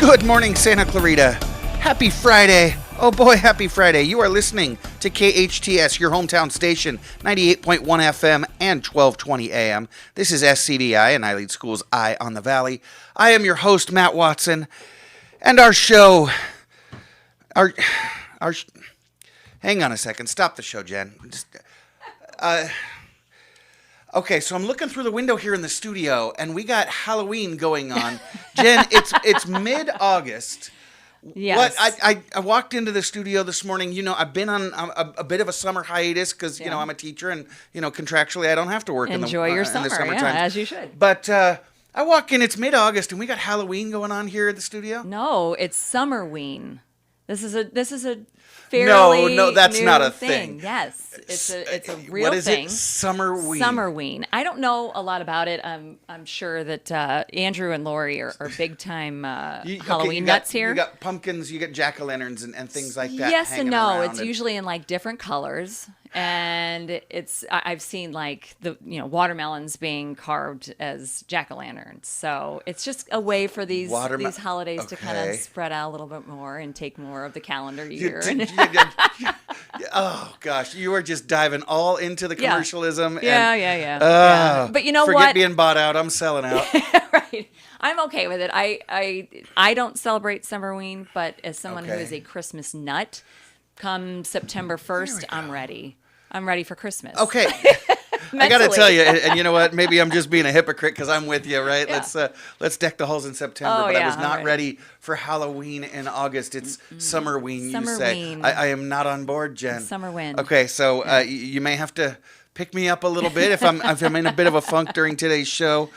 Good morning, Santa Clarita. Happy Friday. Oh boy, happy Friday. You are listening to KHTS, your hometown station, 98.1 FM and 1220 AM. This is SCVi and iLead School's Eye on the Valley. I am your host, Matt Watson, and our show, hang on a second. Stop the show, Jen. Okay, so I'm looking through the window here in the studio, and we got Halloween going on. Jen, it's mid-August. Yes. I walked into the studio this morning. You know, I've been on a bit of a summer hiatus because, you know, I'm a teacher and, you know, contractually I don't have to work Enjoy your summer, in the summertime. yeah, as you should. But I walk in, it's mid-August, and we got Halloween going on here at the studio. No, it's Summerween. This is a fairly no, that's new not a thing. thing. Yes, it's a real what is thing. It? Summerween. Summerween. I don't know a lot about it. I'm sure that Andrew and Lori are big time Halloween nuts here. You got pumpkins, you got jack-o'-lanterns and things like that. Yes and no. Around it's usually in like different colors. And I've seen like the watermelons being carved as jack-o'-lanterns. So it's just a way for these holidays to kind of spread out a little bit more and take more of the calendar year. Oh gosh, you are just diving all into the commercialism. Yeah. But you know forget what? Being bought out. I'm selling out. Right. I'm okay with it. I don't celebrate Summerween, but as someone who is a Christmas nut, come September 1st, I'm ready. I'm ready for Christmas. Okay. I got to tell you, and you know what? Maybe I'm just being a hypocrite because I'm with you, right? Yeah. Let's deck the halls in September. Oh, but I was I'm not ready for Halloween in August. It's Summerween, you say. Summerween. I am not on board, Jen. Summerween. Okay, so you may have to pick me up a little bit if I'm in a bit of a funk during today's show.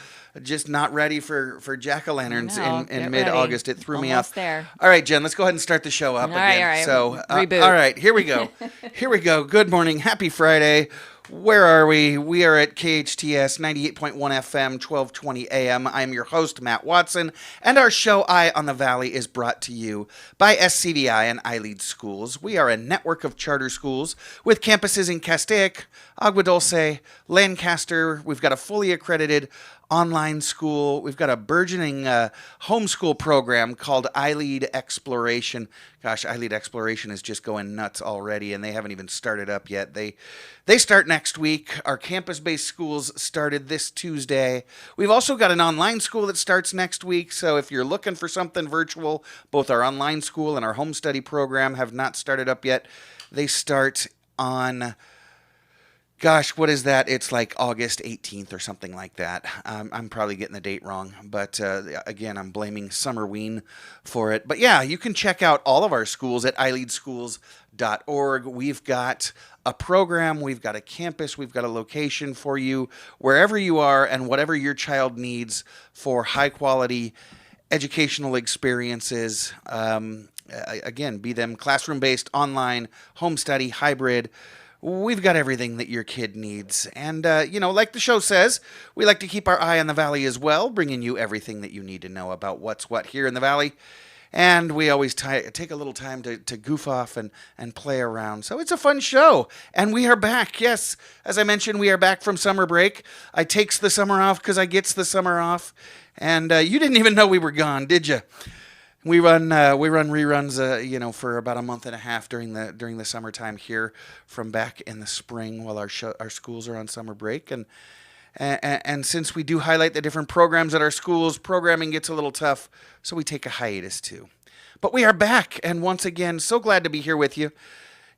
Just not ready for jack-o'-lanterns in mid-August. It threw me off. There. All right, Jen, let's go ahead and start the show up again. All right. So, reboot. All right, here we go. Good morning. Happy Friday. Where are we? We are at KHTS 98.1 FM, 1220 AM. I'm your host, Matt Watson, and our show, Eye on the Valley, is brought to you by SCVi and iLead Schools. We are a network of charter schools with campuses in Castaic, Agua Dulce, Lancaster. We've got a fully accredited online school. We've got a burgeoning homeschool program called iLead Exploration. Gosh, iLead Exploration is just going nuts already, and they haven't even started up yet. They start next week. Our campus-based schools started this Tuesday. We've also got an online school that starts next week, so if you're looking for something virtual, both our online school and our home study program have not started up yet. They start on... Gosh, what is that? It's like August 18th or something like that. I'm probably getting the date wrong, but again, I'm blaming Summerween for it. But yeah, you can check out all of our schools at iLeadschools.org. We've got a program, we've got a campus, we've got a location for you wherever you are and whatever your child needs for high-quality educational experiences. Again, be them classroom-based, online, home study, hybrid. We've got everything that your kid needs. And, like the show says, we like to keep our eye on the valley as well, bringing you everything that you need to know about what's what here in the valley. And we always take a little time to goof off and play around. So it's a fun show. And we are back. Yes, as I mentioned, we are back from summer break. I takes the summer off because I gets the summer off. And you didn't even know we were gone, did you? We run reruns, for about a month and a half during the summertime here, from back in the spring while our schools are on summer break, and since we do highlight the different programs at our schools, programming gets a little tough, so we take a hiatus too. But we are back, and once again, so glad to be here with you.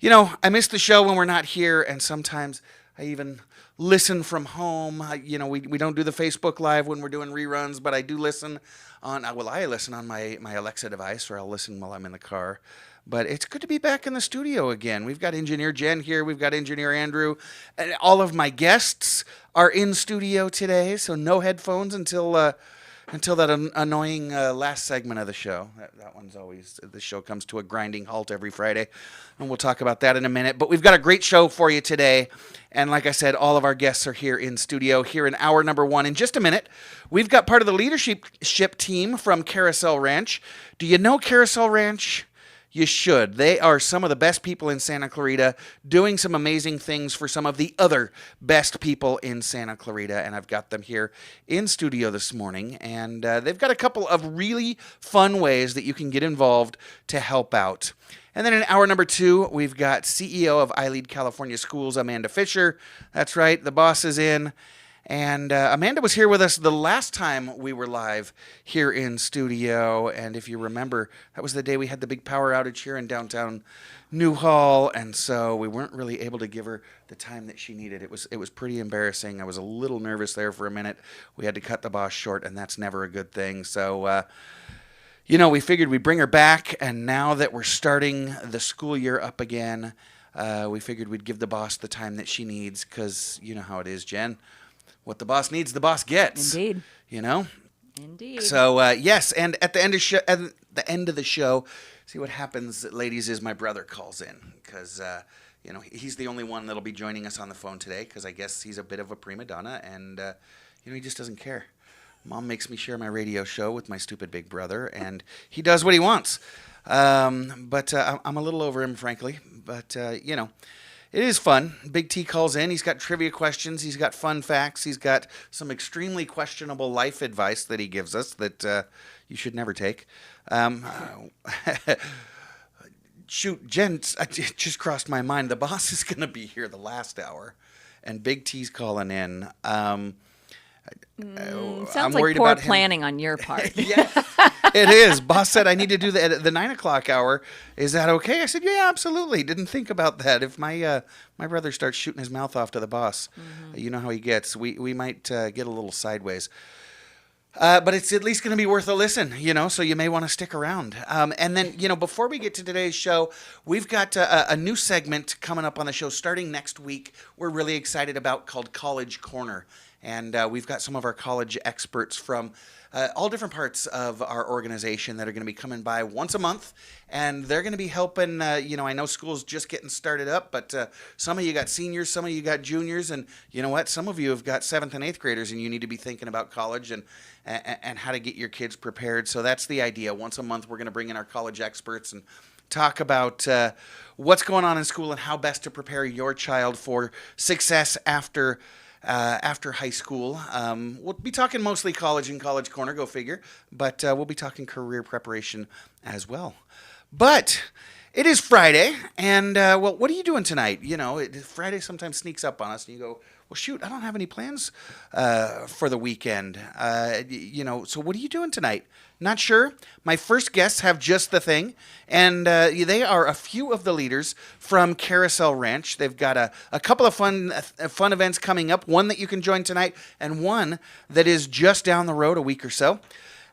You know, I miss the show when we're not here, and sometimes I even listen from home. We don't do the Facebook Live when we're doing reruns, but I do listen on, I listen on my Alexa device, or I'll listen while I'm in the car. But it's good to be back in the studio again. We've got Engineer Jen here. We've got Engineer Andrew. And all of my guests are in studio today, so no headphones until that annoying last segment of the show. That one's always, the show comes to a grinding halt every Friday, and we'll talk about that in a minute. But we've got a great show for you today, and like I said, all of our guests are here in studio, here in hour number one. In just a minute, we've got part of the leadership team from Carousel Ranch. Do you know Carousel Ranch? You should. They are some of the best people in Santa Clarita, doing some amazing things for some of the other best people in Santa Clarita. And I've got them here in studio this morning. And they've got a couple of really fun ways that you can get involved to help out. And then in hour number 2, we've got CEO of iLead California Schools, Amanda Fischer. That's right, the boss is in. And Amanda was here with us the last time we were live here in studio. And if you remember, that was the day we had the big power outage here in downtown Newhall. And so we weren't really able to give her the time that she needed. It was pretty embarrassing. I was a little nervous there for a minute. We had to cut the boss short, and that's never a good thing. So, we figured we'd bring her back. And now that we're starting the school year up again, we figured we'd give the boss the time that she needs, because you know how it is, Jen. What the boss needs, the boss gets. Indeed. Indeed. So yes, and at the end of the show, see what happens, ladies, is my brother calls in, because he's the only one that'll be joining us on the phone today, because I guess he's a bit of a prima donna, and he just doesn't care. Mom makes me share my radio show with my stupid big brother, and he does what he wants. But I'm a little over him, frankly. But it is fun. Big T calls in. He's got trivia questions. He's got fun facts. He's got some extremely questionable life advice that he gives us that you should never take. Shoot, Jen, it just crossed my mind. The boss is going to be here the last hour, and Big T's calling in. Sounds like poor planning on your part. Yeah, it is. Boss said I need to do the 9 o'clock hour. Is that okay? I said, yeah, absolutely. Didn't think about that. If my brother starts shooting his mouth off to the boss, you know how he gets. We might get a little sideways. But it's at least going to be worth a listen, so you may want to stick around. And then, before we get to today's show, we've got a new segment coming up on the show starting next week. We're really excited about, called College Corner. And we've got some of our college experts from all different parts of our organization that are going to be coming by once a month. And they're going to be helping, I know school's just getting started up, but some of you got seniors, some of you got juniors. And you know what? Some of you have got 7th and 8th graders, and you need to be thinking about college and how to get your kids prepared. So that's the idea. Once a month, we're going to bring in our college experts and talk about what's going on in school and how best to prepare your child for success after high school. We'll be talking mostly college and College Corner, go figure, but we'll be talking career preparation as well. But it is Friday, and what are you doing tonight? Friday sometimes sneaks up on us, and you go, well, shoot, I don't have any plans for the weekend. So what are you doing tonight? Not sure. My first guests have just the thing, and they are a few of the leaders from Carousel Ranch. They've got a couple of fun events coming up, one that you can join tonight and one that is just down the road a week or so.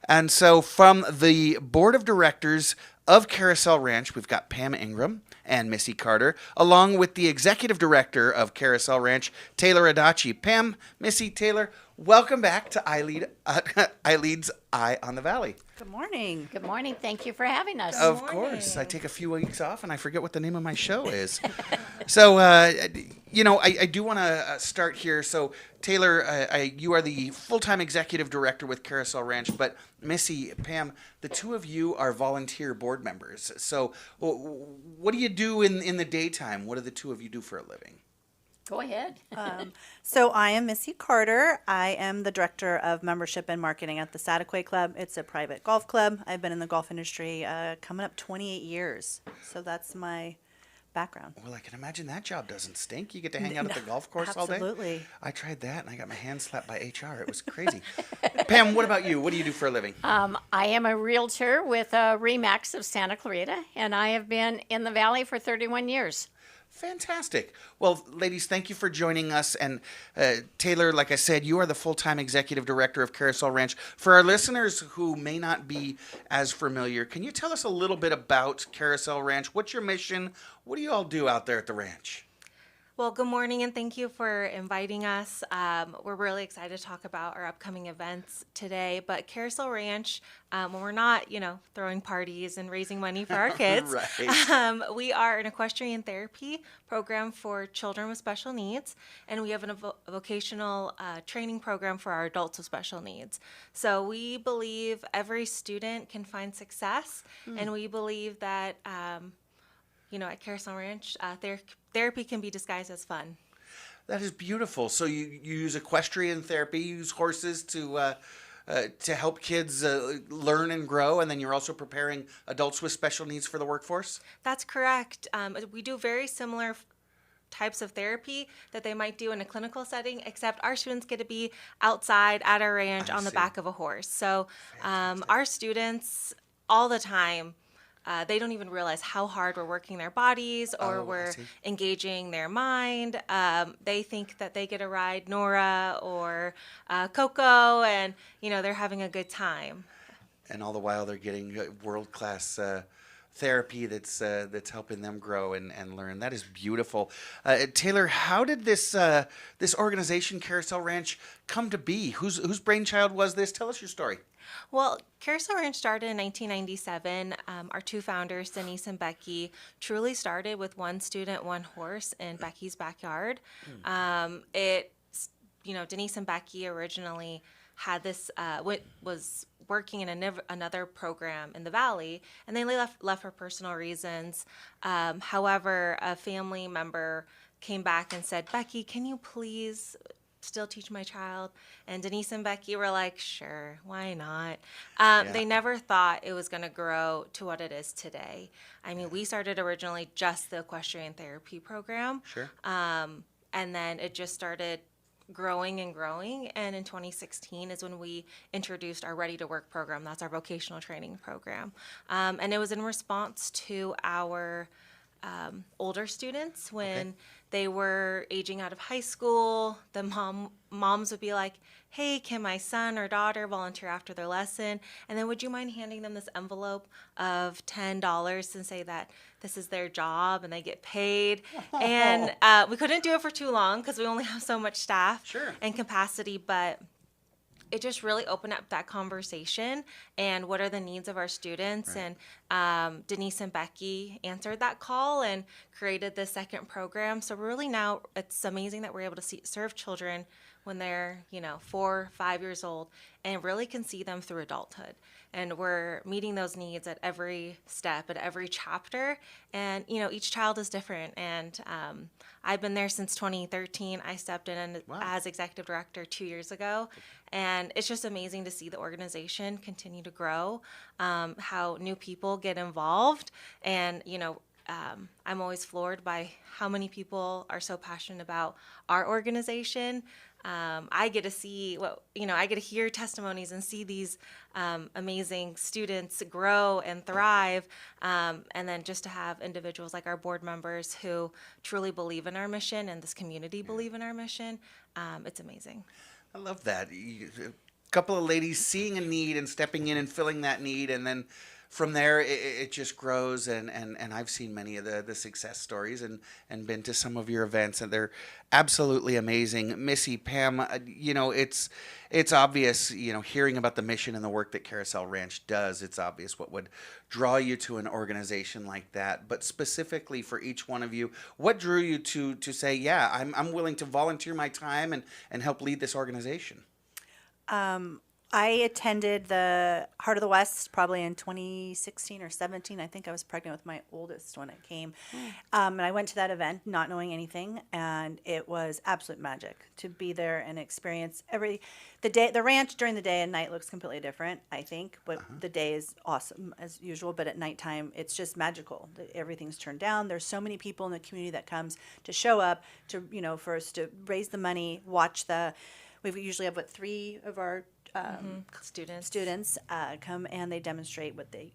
And so from the board of directors of Carousel Ranch, we've got Pam Ingram and Missy Carter, along with the executive director of Carousel Ranch, Taylor Adachi. Pam, Missy, Taylor, welcome back to iLead's Eye on the Valley. Good morning. Good morning. Thank you for having us. Of course. I take a few weeks off, and I forget what the name of my show is. So, I do want to start here. So, Taylor, you are the full-time executive director with Carousel Ranch, but Missy, Pam, the two of you are volunteer board members. So, what do you do in the daytime? What do the two of you do for a living? Go ahead. So I am Missy Carter. I am the director of membership and marketing at the Castaic Club. It's a private golf club. I've been in the golf industry coming up 28 years. So that's my background. Well, I can imagine that job doesn't stink. You get to hang out at the golf course all day. Absolutely. I tried that, and I got my hand slapped by HR. It was crazy. Pam, what about you? What do you do for a living? I am a realtor with Remax of Santa Clarita, and I have been in the Valley for 31 years. Fantastic. Well, ladies, thank you for joining us. And Taylor, like I said, you are the full-time executive director of Carousel Ranch. For our listeners who may not be as familiar, can you tell us a little bit about Carousel Ranch? What's your mission? What do you all do out there at the ranch? Well, good morning, and thank you for inviting us. We're really excited to talk about our upcoming events today. But Carousel Ranch, when we're not, throwing parties and raising money for our kids, Right. we are an equestrian therapy program for children with special needs, and we have a vocational training program for our adults with special needs. So we believe every student can find success, and we believe that at Carousel Ranch, therapy can be disguised as fun. That is beautiful. So you use equestrian therapy, you use horses to help kids learn and grow, and then you're also preparing adults with special needs for the workforce? That's correct. We do very similar types of therapy that they might do in a clinical setting, except our students get to be outside at our ranch on the back of a horse. So our students all the time, they don't even realize how hard we're working their bodies or we're engaging their mind. They think that they get a ride Nora or Coco, and they're having a good time. And all the while they're getting world-class therapy that's helping them grow and learn. That is beautiful. Taylor, how did this organization, Carousel Ranch, come to be? Whose brainchild was this? Tell us your story. Well, Carousel Ranch started in 1997. Our two founders, Denise and Becky, truly started with one student, one horse in Becky's backyard. Denise and Becky originally had this, was working in another program in the Valley, and they left for personal reasons. However, a family member came back and said, Becky, can you please still teach my child? And Denise and Becky were like, sure, why not? They never thought it was going to grow to what it is today. I mean, we started originally just the equestrian therapy program. Sure. And then it just started growing and growing. And in 2016 is when we introduced our Ready to Work program. That's our vocational training program. And it was in response to our older students when they were aging out of high school. The moms would be like, hey, can my son or daughter volunteer after their lesson? And then would you mind handing them this envelope of $10 and say that this is their job and they get paid? And we couldn't do it for too long because we only have so much staff and capacity, but it just really opened up that conversation and what are the needs of our students. Right. And Denise and Becky answered that call and created this second program. So really now it's amazing that we're able to serve children when they're 4, 5 years old and really can see them through adulthood. And we're meeting those needs at every step, at every chapter. And each child is different. And I've been there since 2013. I stepped in as executive director 2 years ago. And it's just amazing to see the organization continue to grow, how new people get involved. And, I'm always floored by how many people are so passionate about our organization. I get to see I get to hear testimonies and see these amazing students grow and thrive. And then just to have individuals like our board members who truly believe in our mission and this community believe in our mission, it's amazing. I love that. A couple of ladies seeing a need and stepping in and filling that need, and then from there it just grows. And I've seen many of the success stories and been to some of your events, and they're absolutely amazing. Missy, Pam, it's obvious, hearing about the mission and the work that Carousel Ranch does, it's obvious what would draw you to an organization like that. But specifically for each one of you, what drew you to say, yeah, I'm willing to volunteer my time and help lead this organization? I attended the Heart of the West probably in 2016 or 17. I think I was pregnant with my oldest when it came. And I went to that event not knowing anything, and it was absolute magic to be there and experience the ranch during the day and night looks completely different, I think, but the day is awesome as usual, but at nighttime it's just magical. Everything's turned down. There's so many people in the community that comes to show up to, for us to raise the money, we usually have 3 of our students come and they demonstrate what they,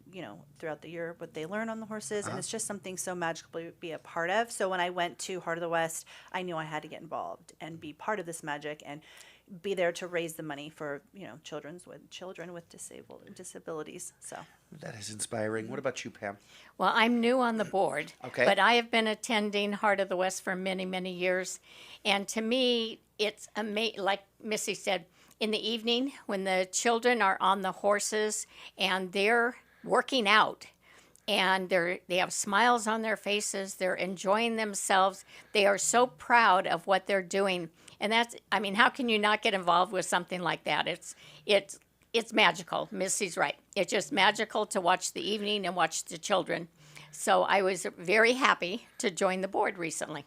throughout the year, what they learn on the horses. And it's just something so magical to be a part of. So when I went to Heart of the West, I knew I had to get involved and be part of this magic and, be there to raise the money for children with disabilities. So that is inspiring. What about you, Pam? Well, I'm new on the board, Okay. but I have been attending Heart of the West for many, many years. And to me, it's amazing, like Missy said, in the evening when the children are on the horses and they're working out and they have smiles on their faces, they're enjoying themselves, they are so proud of what they're doing. And how can you not get involved with something like that? It's magical. Missy's right. It's just magical to watch the evening and watch the children. So I was very happy to join the board recently.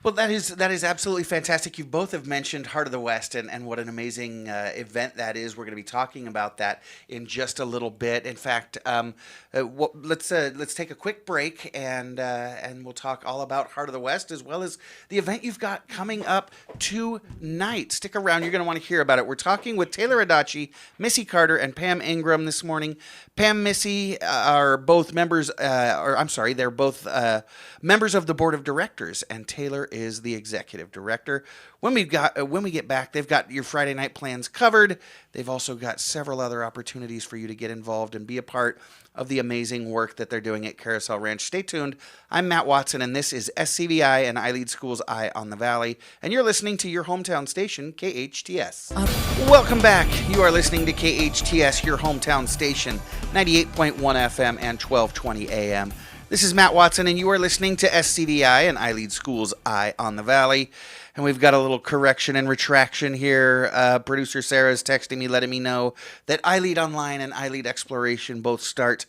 Well, that is absolutely fantastic. You both have mentioned Heart of the West and what an amazing event that is. We're going to be talking about that in just a little bit. In fact, let's take a quick break and we'll talk all about Heart of the West as well as the event you've got coming up tonight. Stick around; you're going to want to hear about it. We're talking with Taylor Adachi, Missy Carter, and Pam Ingram this morning. Pam, Missy are both members, they're both members of the board of directors, and Taylor is the executive director. When we get back, they've got your Friday night plans covered. They've also got several other opportunities for you to get involved and be a part of the amazing work that they're doing at Carousel Ranch. Stay tuned. I'm Matt Watson, and this is SCVi and iLead School's Eye on the Valley, and you're listening to your hometown station, KHTS. Welcome back. You are listening to KHTS, your hometown station, 98.1 FM and 1220 AM. This is Matt Watson, and you are listening to SCVi and iLead School's Eye on the Valley. And we've got a little correction and retraction here. Producer Sarah is texting me, letting me know that iLead Online and iLead Exploration both start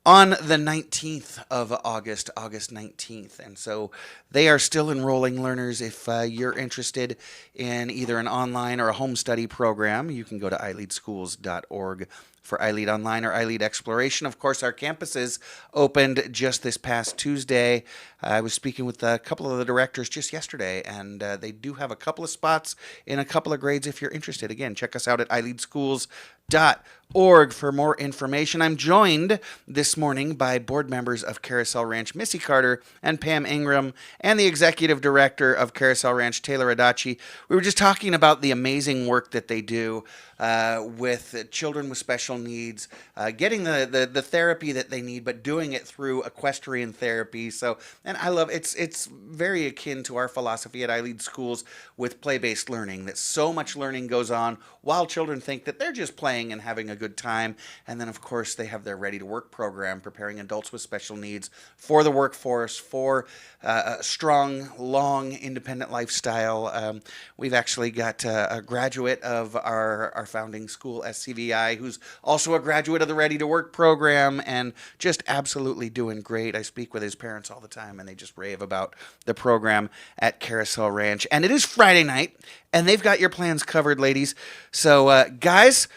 on the 19th of August 19th. And so they are still enrolling learners. If you're interested in either an online or a home study program, you can go to iLeadschools.org for iLead Online or iLead Exploration. Of course, our campuses opened just this past Tuesday. I was speaking with a couple of the directors just yesterday, and they do have a couple of spots in a couple of grades if you're interested. Again, check us out at iLeadschools.org for more information. I'm joined this morning by board members of Carousel Ranch, Missy Carter and Pam Ingram, and the executive director of Carousel Ranch, Taylor Adachi. We were just talking about the amazing work that they do with children with special needs, getting the therapy that they need, but doing it through equestrian therapy. So, and I love it's very akin to our philosophy at iLead Schools with play-based learning, that so much learning goes on while children think that they're just playing and having a good time. And then, of course, they have their Ready to Work program, preparing adults with special needs for the workforce, for a strong, long, independent lifestyle. We've actually got a graduate of our founding school, SCVi, who's also a graduate of the Ready to Work program and just absolutely doing great. I speak with his parents all the time, and they just rave about the program at Carousel Ranch. And it is Friday night, and they've got your plans covered, ladies. So, guys,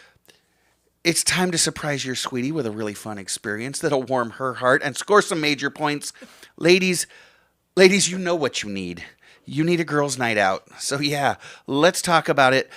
it's time to surprise your sweetie with a really fun experience that'll warm her heart and score some major points. Ladies, you know what you need. You need a girls' night out. So yeah, let's talk about it.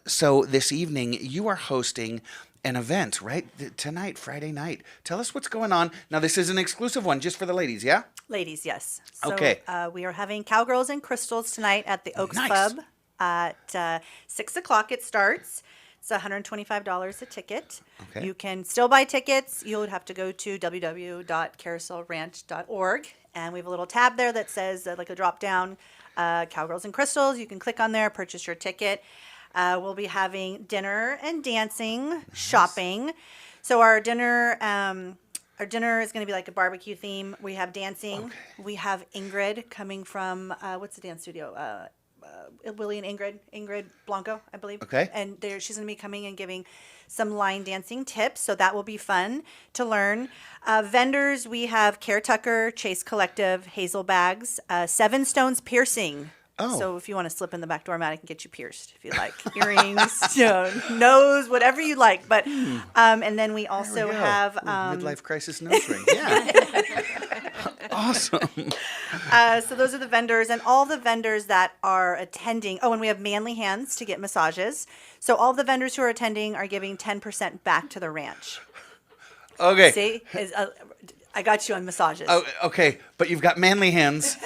So this evening, you are hosting an event, right? Tonight, Friday night. Tell us what's going on. Now, this is an exclusive one just for the ladies, yeah? ladies, yes. So, Okay. We are having Cowgirls and Crystals tonight at the Oaks Nice. Club at 6 o'clock. It starts. It's $125 a ticket. Okay. You can still buy tickets. You would have to go to www.carouselranch.org. And we have a little tab there that says, like a drop down, Cowgirls and Crystals. You can click on there, purchase your ticket. We'll be having dinner and dancing, shopping. So our dinner is going to be like a barbecue theme. We have dancing. Okay. We have Ingrid coming from, what's the dance studio? Willie and Ingrid Blanco, I believe. Okay. And she's going to be coming and giving some line dancing tips, so that will be fun to learn. Vendors, we have Care Tucker, Chase Collective, Hazel Bags, Seven Stones Piercing. Oh. So if you want to slip in the back door, Matt, I can get you pierced if you like. Earrings, nose, whatever you like. But and then we also There we go. have Midlife crisis nose ring. Yeah. Awesome. so those are the vendors, and all the vendors that are attending. Oh, and we have Manly Hands to get massages. So all the vendors who are attending are giving 10% back to the ranch. Okay. See, I got you on massages. Oh, okay, but you've got manly hands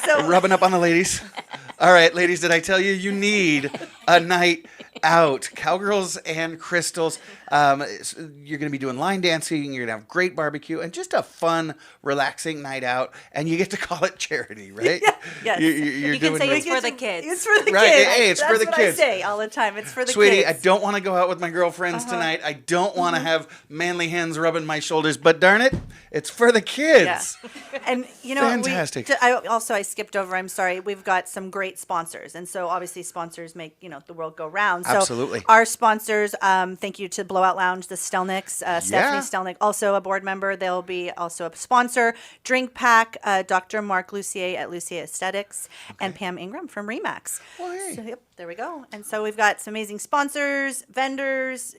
So rubbing up on the ladies. All right, ladies, did I tell you you need a night out? Cowgirls and Crystals. You're going to be doing line dancing. You're going to have great barbecue and just a fun, relaxing night out. And you get to call it charity, right? Yes. You can say it's for the kids. It's for the Right, kids. hey, it's That's for the what kids. I say all the time. It's for the Sweetie, I kids. don't want to go out with my girlfriends tonight. I don't want to have manly hands rubbing my shoulders. But darn it, it's for the kids. Yeah. And you know, Fantastic. I skipped over. I'm sorry. We've got some great sponsors, and so obviously sponsors make the world go round. So Absolutely. our sponsors. Thank you to Blowout Lounge, the Stelnicks, Stephanie Yeah. Stelnick, also a board member. They'll be also a sponsor. Drink Pack, Dr. Mark Lucier at Lucier Aesthetics, and Pam Ingram from Remax. Well, hey. So, yep, there we go. And so we've got some amazing sponsors, vendors,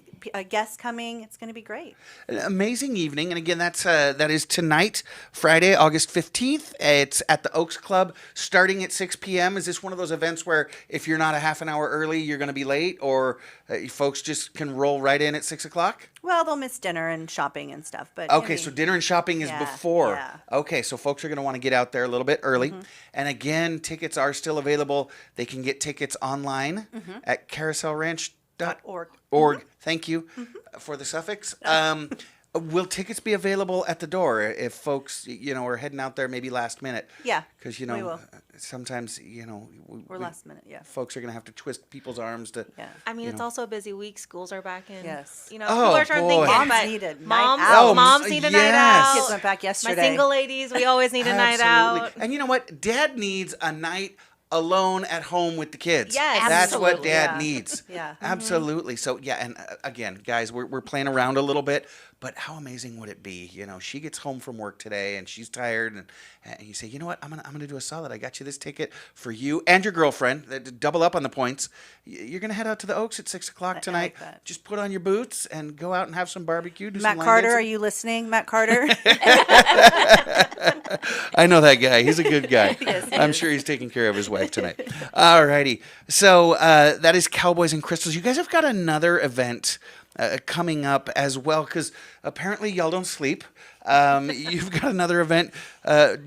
guests coming. It's going to be great. An amazing evening, and again, that is tonight, Friday, August 15th. It's at the Oaks Club, starting at 6 p.m. Is this one of those events where if you're not a half an hour early, you're going to be late, or you folks just can roll right in at 6 o'clock? Well, they'll miss dinner and shopping and stuff, but Okay, so dinner and shopping is Yeah, before. yeah. Okay, so folks are going to want to get out there a little bit early. And again, tickets are still available. They can get tickets online at carouselranch.org. Org. Thank you for the suffix. Will tickets be available at the door if folks, are heading out there maybe last minute? Yeah, Because, we will. sometimes, We're last minute, yeah. folks are going to have to twist people's arms to. Yeah. I mean, it's also a busy week. Schools are back in. Yes. You know, Oh, people are trying to think. boy. Moms but need a night moms, out. moms need a night yes. out. Kids went back yesterday. My single ladies, we always need a night Absolutely. out. And you know what? Dad needs a night alone at home with the kids. Yes. That's what Absolutely. Dad Yeah. needs. Yeah. Absolutely. So, yeah, and again, guys, we're playing around a little bit, but how amazing would it be? She gets home from work today and she's tired, and you say, you know what? I'm gonna do a solid. I got you this ticket for you and your girlfriend. Double up on the points. You're gonna head out to the Oaks at 6 o'clock tonight. like that. Just put on your boots and go out and have some barbecue. Do Matt some line Carter, dancing. are you listening? Matt Carter? I know that guy. He's a good guy. Yes, he I'm is. sure he's taking care of his wife tonight. All righty. So that is Cowboys and Crystals. You guys have got another event coming up as well, because apparently y'all don't sleep. You've got another event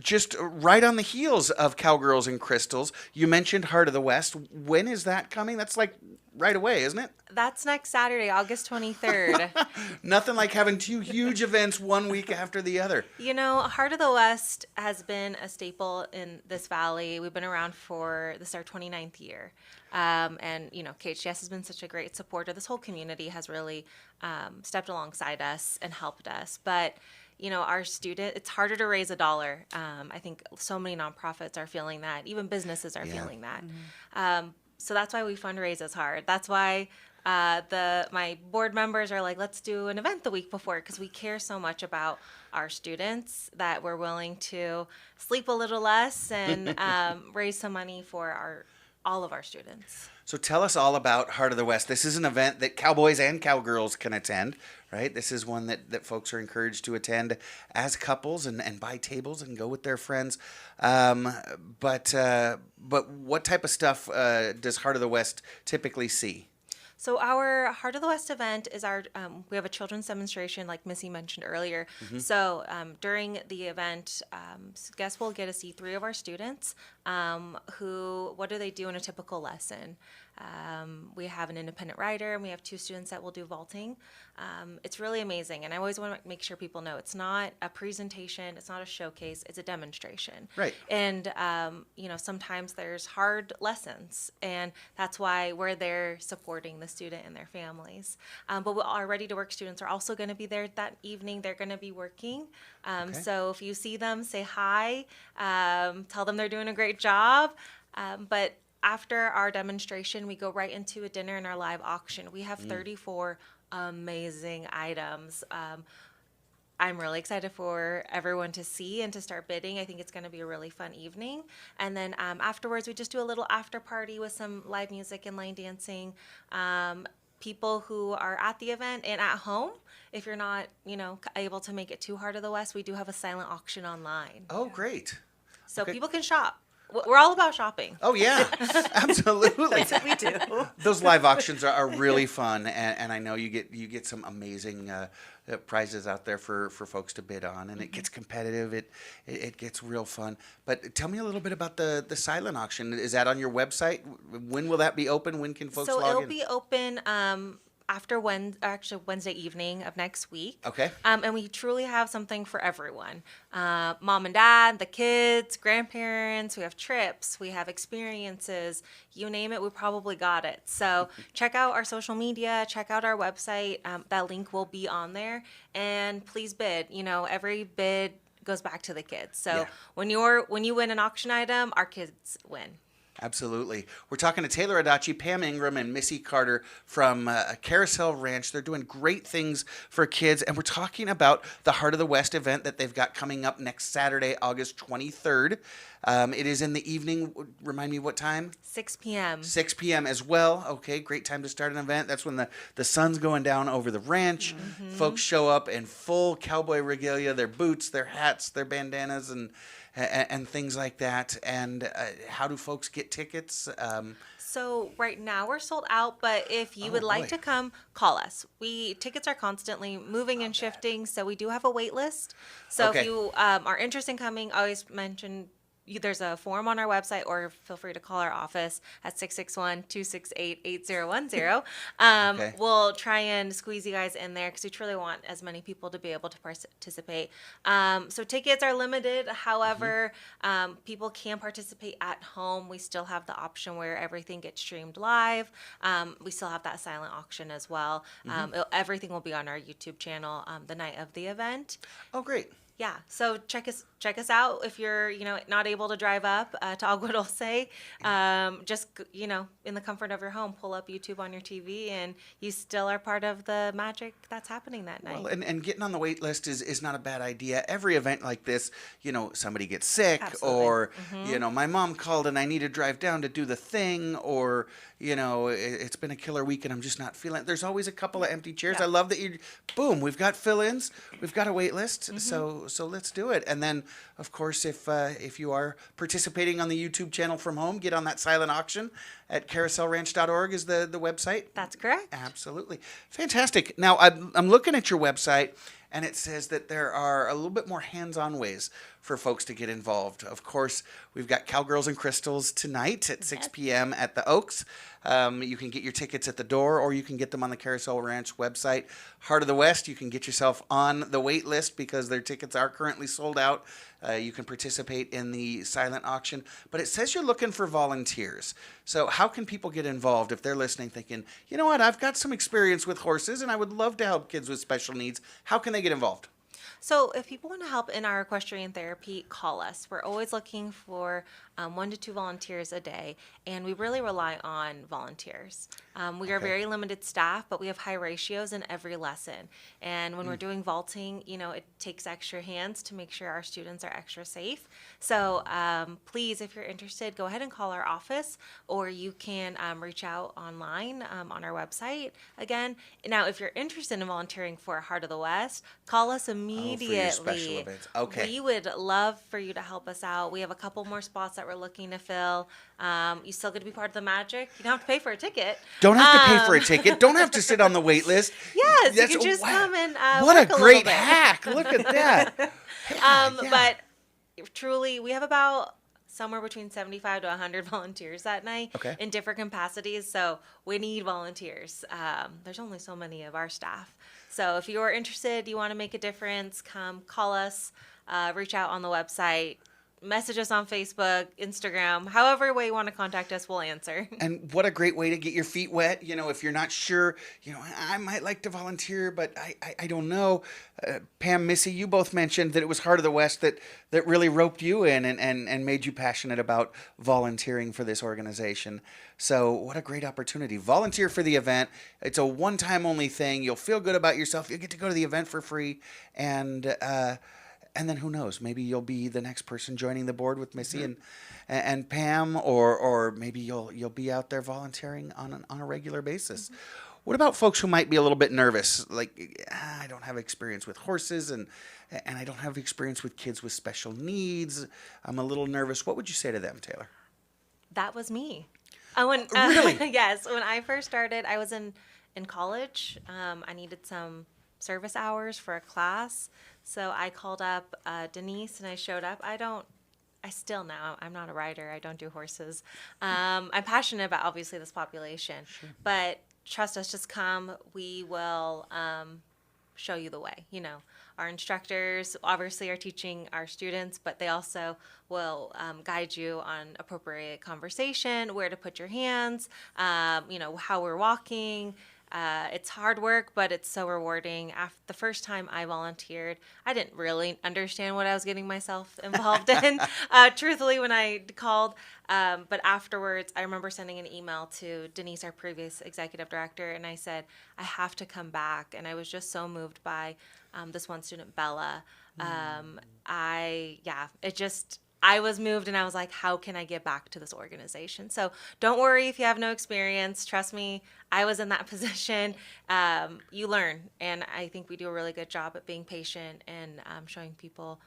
just right on the heels of Cowgirls and Crystals. You mentioned Heart of the West. When is that coming? That's like right away, isn't it? That's next Saturday, August 23rd. Nothing like having two huge events one week after the other. Heart of the West has been a staple in this valley. We've been around for this is our 29th year. And KHTS has been such a great supporter. This whole community has really stepped alongside us and helped us. But our it's harder to raise a dollar. I think so many nonprofits are feeling that. Even businesses are feeling that. So that's why we fundraise as hard. That's why my board members are like, let's do an event the week before, because we care so much about our students that we're willing to sleep a little less and raise some money for all of our students. So tell us all about Heart of the West. This is an event that cowboys and cowgirls can attend, right? This is one that folks are encouraged to attend as couples and buy tables and go with their friends. But what type of stuff does Heart of the West typically see? So our Heart of the West event is we have a children's demonstration, like Missy mentioned earlier. So during the event, guests will get to see 3 of our students what do they do in a typical lesson. We have an independent rider, and we have 2 students that will do vaulting. It's really amazing, and I always want to make sure people know it's not a presentation, it's not a showcase, it's a demonstration. Right. And sometimes there's hard lessons, and that's why we're there supporting the student and their families. But our Ready to Work students are also going to be there that evening. They're going to be working. So if you see them, say hi, tell them they're doing a great job. But after our demonstration, we go right into a dinner and our live auction. We have 34 amazing items. I'm really excited for everyone to see and to start bidding. I think it's going to be a really fun evening. And then afterwards, we just do a little after party with some live music and line dancing. People who are at the event and at home, if you're not, able to make it to Heart of the West, we do have a silent auction online. Oh, great. So Okay. people can shop. We're all about shopping. Oh yeah, absolutely. That's what we do. Those live auctions are really fun, and I know you get some amazing prizes out there for folks to bid on, and it gets competitive. It gets real fun. But tell me a little bit about the silent auction. Is that on your website? When will that be open? When can folks So log it'll in? be open after Wednesday evening of next week. Okay. And we truly have something for everyone. Mom and dad, the kids, grandparents, we have trips, we have experiences, you name it, we probably got it. So check out our social media, check out our website. That link will be on there. And please bid. Every bid goes back to the kids. So Yeah. when you win an auction item, our kids win. Absolutely. We're talking to Taylor Adachi, Pam Ingram, and Missy Carter from Carousel Ranch. They're doing great things for kids, and we're talking about the Heart of the West event that they've got coming up next Saturday, August 23rd. It is in the evening. Remind me what time? 6 p.m. 6 p.m. as well. Okay, great time to start an event. That's when the sun's going down over the ranch. Folks show up in full cowboy regalia, their boots, their hats, their bandanas, and things like that. And how do folks get tickets? So right now we're sold out, but if you would like boy. to come, call us. Tickets are constantly moving and shifting, so we do have a wait list. So Okay. if you are interested in coming, always mention there's a form on our website, or feel free to call our office at 661-268-8010. Okay. We'll try and squeeze you guys in there because we truly want as many people to be able to participate. So tickets are limited. However, people can participate at home. We still have the option where everything gets streamed live. We still have that silent auction as well. Everything will be on our YouTube channel the night of the event. Oh, great. Yeah, so check us out if you're not able to drive up to Agua Dulce. Just in the comfort of your home, pull up YouTube on your TV, and you still are part of the magic that's happening that night. Well, and getting on the wait list is not a bad idea. Every event like this, somebody gets sick, Absolutely. or my mom called and I need to drive down to do the thing, or it's been a killer week and I'm just not feeling it. There's always a couple of empty chairs. Yeah. I love that boom, we've got fill-ins, we've got a wait list, so let's do it. And then, of course, if you are participating on the YouTube channel from home, get on that silent auction at carouselranch.org is the website. That's correct. Absolutely. Fantastic. Now, I'm looking at your website, and it says that there are a little bit more hands-on ways for folks to get involved. Of course, we've got Cowgirls and Crystals tonight at 6 p.m. at the Oaks. You can get your tickets at the door, or you can get them on the Carousel Ranch website. Heart of the West, you can get yourself on the wait list because their tickets are currently sold out. You can participate in the silent auction. But it says you're looking for volunteers. So how can people get involved if they're listening thinking, you know what, I've got some experience with horses and I would love to help kids with special needs. How can they get involved? So if people want to help in our equestrian therapy, call us. We're always looking for 1 to 2 volunteers a day, and we really rely on volunteers. We are very limited staff, but we have high ratios in every lesson. And when we're doing vaulting, it takes extra hands to make sure our students are extra safe. So please, if you're interested, go ahead and call our office, or you can reach out online on our website. Again, now if you're interested in volunteering for Heart of the West, call us immediately. For your special events. Okay. We would love for you to help us out. We have a couple more spots that we're looking to fill. You still get to be part of the magic. You don't have to pay for a ticket. Don't have to pay for a ticket. Don't have to sit on the wait list. Yes, That's- you can just wow. come and What work a a great little bit. hack. Look at that. Yeah. But truly, we have about somewhere between 75 to 100 volunteers that night Okay. in different capacities. So we need volunteers. There's only so many of our staff. So if you're interested, you want to make a difference, come call us, reach out on the website, message us on Facebook, Instagram, however way you want to contact us, we'll answer. And what a great way to get your feet wet. If you're not sure, I might like to volunteer, but I don't know. Pam, Missy, you both mentioned that it was Heart of the West that really roped you in and made you passionate about volunteering for this organization. So what a great opportunity. Volunteer for the event. It's a one-time only thing. You'll feel good about yourself. You'll get to go to the event for free. And then who knows? Maybe you'll be the next person joining the board with Missy and Pam, or maybe you'll be out there volunteering on a regular basis. What about folks who might be a little bit nervous? Like, I don't have experience with horses and I don't have experience with kids with special needs. I'm a little nervous. What would you say to them, Taylor? That was me. Really? Yes. When I first started, I was in college. I needed some service hours for a class. So I called up Denise and I showed up. I'm not a rider. I don't do horses. I'm passionate about obviously this population, but trust us, just come. We will show you the way. You know, our instructors obviously are teaching our students, but they also will guide you on appropriate conversation, where to put your hands, how we're walking. It's hard work, but it's so rewarding. After the first time I volunteered, I didn't really understand what I was getting myself involved in, truthfully, when I called. But afterwards, I remember sending an email to Denise, our previous executive director, and I said, I have to come back. And I was just so moved by this one student, Bella. I was moved and I was like, how can I get back to this organization? So don't worry if you have no experience. Trust me, I was in that position. You learn. And I think we do a really good job at being patient and showing people,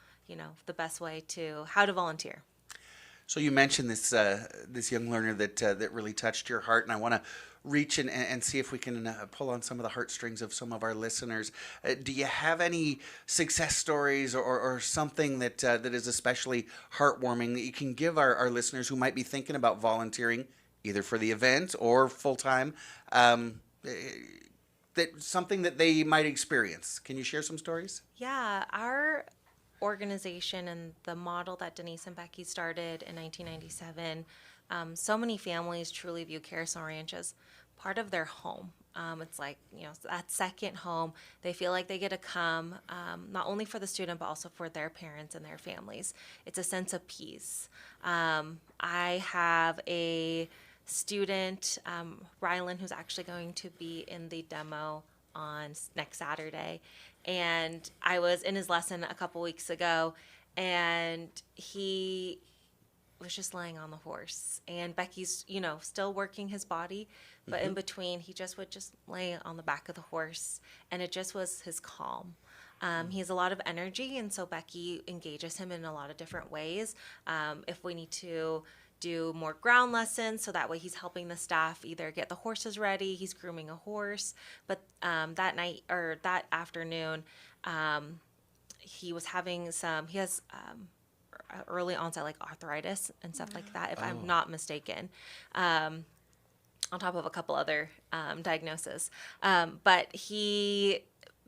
the best way how to volunteer. So you mentioned this young learner that really touched your heart, and I want to reach and see if we can pull on some of the heartstrings of some of our listeners. Do you have any success stories or something that is especially heartwarming that you can give our listeners who might be thinking about volunteering, either for the event or full-time, something that they might experience? Can you share some stories? Yeah, our organization and the model that Denise and Becky started in 1997, so many families truly view Carousel Ranch as part of their home. It's like, that second home. They feel like they get to come, not only for the student, but also for their parents and their families. It's a sense of peace. I have a student, Rylan, who's actually going to be in the demo on next Saturday. And I was in his lesson a couple weeks ago, and he was just laying on the horse. And Becky's, still working his body, but in between, he just would just lay on the back of the horse, and it just was his calm. He has a lot of energy, and so Becky engages him in a lot of different ways. If we need to do more ground lessons, so that way he's helping the staff either get the horses ready, he's grooming a horse. But that night or that afternoon, he was having he has early onset like arthritis and stuff like that, if I'm not mistaken. On top of a couple other diagnoses. But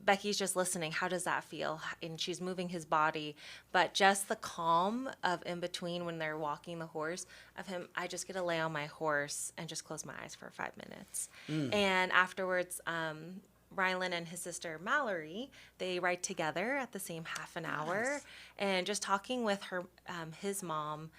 Becky's just listening. How does that feel? And she's moving his body. But just the calm of in between when they're walking the horse, of him, I just get to lay on my horse and just close my eyes for 5 minutes. And afterwards, Rylan and his sister Mallory, they ride together at the same half an hour. Nice. And just talking with her, his mom,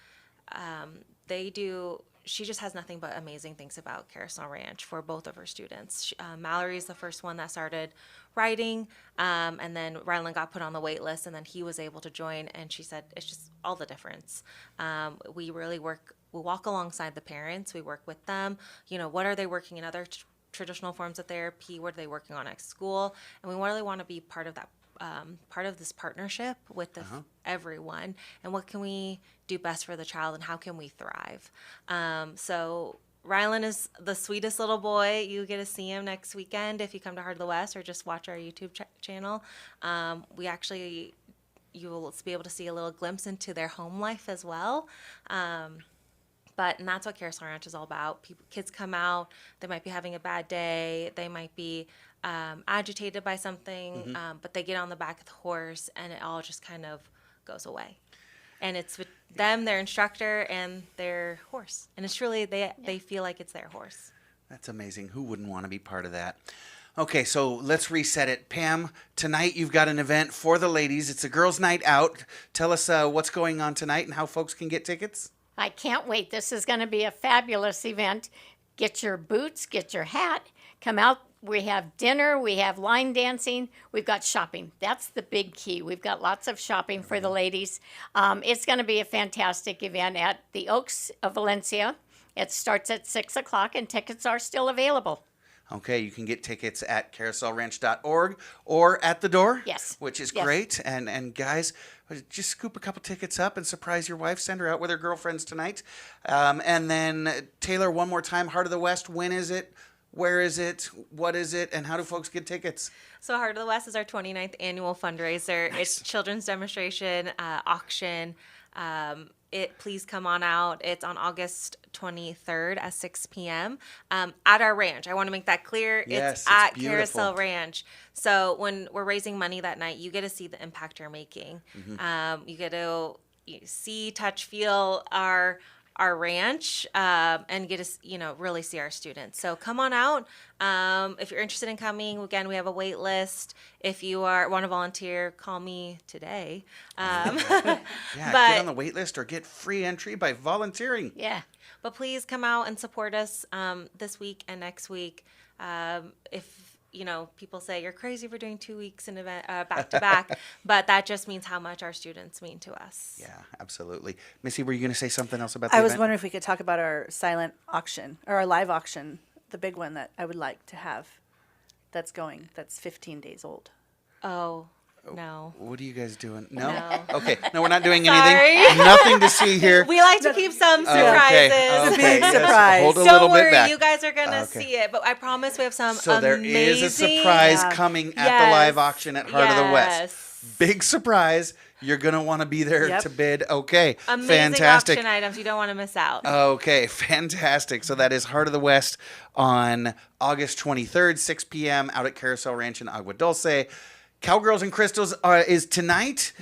she just has nothing but amazing things about Carousel Ranch for both of her students. Mallory's the first one that started riding, and then Rylan got put on the wait list, and then he was able to join, and she said it's just all the difference. We really we walk alongside the parents. We work with them. What are they working in other traditional forms of therapy? What are they working on at school? And we really want to be part of that. Part of this partnership with everyone, and what can we do best for the child, and how can we thrive? So Rylan is the sweetest little boy. You get to see him next weekend if you come to Heart of the West, or just watch our YouTube channel. You will be able to see a little glimpse into their home life as well. And that's what Carousel Ranch is all about. Kids come out, they might be having a bad day, they might be agitated by something, but they get on the back of the horse, and it all just kind of goes away. And it's with them, their instructor, and their horse. And it's really, they feel like it's their horse. That's amazing. Who wouldn't want to be part of that? Okay, so let's reset it. Pam, tonight you've got an event for the ladies. It's a girls' night out. Tell us what's going on tonight and how folks can get tickets. I can't wait. This is going to be a fabulous event. Get your boots, get your hat, come out. We have dinner, we have line dancing, we've got shopping. That's the big key. We've got lots of shopping for the ladies. It's going to be a fantastic event at the Oaks of Valencia. It starts at 6 o'clock, and tickets are still available. Okay, you can get tickets at carouselranch.org or at the door. Yes. Which is Yes. great. And guys, just scoop a couple tickets up and surprise your wife. Send her out with her girlfriends tonight. And then, Taylor, one more time, Heart of the West, when is it? Where is it? What is it? And how do folks get tickets? So Heart of the West is our 29th annual fundraiser. Nice. It's children's demonstration, auction. Please come on out. It's on August 23rd at 6 p.m. At our ranch. I want to make that clear. Yes, it's at beautiful. Carousel Ranch. So when we're raising money that night, you get to see the impact you're making. You get to see, touch, feel our ranch, and get to really see our students. So come on out. If you're interested in coming, again, we have a wait list. If you want to volunteer, call me today. Yeah, get on the wait list or get free entry by volunteering. Yeah. But please come out and support us this week and next week. If people say you're crazy for doing 2 weeks in event back to back, but that just means how much our students mean to us. Yeah, absolutely. Missy, were you going to say something else about the I event? was wondering if we could talk about our silent auction or our live auction, the big one that I would like to have. That's 15 days old. Oh, no. What are you guys doing? No? No. Okay. No, we're not doing Sorry. anything. Nothing to see here. We like to keep some surprises. Okay. Big surprise. Hold a Don't little worry, bit back. you guys are going to Okay. see it. But I promise we have some So there amazing... is a surprise Yeah. coming at Yes. the live auction at Heart of the West. Yes. Big surprise. You're going to want to be there Yep. to bid. Okay. Amazing Fantastic. auction items you don't want to miss out. Okay, fantastic. So that is Heart of the West on August 23rd, 6 p.m. out at Carousel Ranch in Agua Dulce. Cowgirls and Crystals is tonight,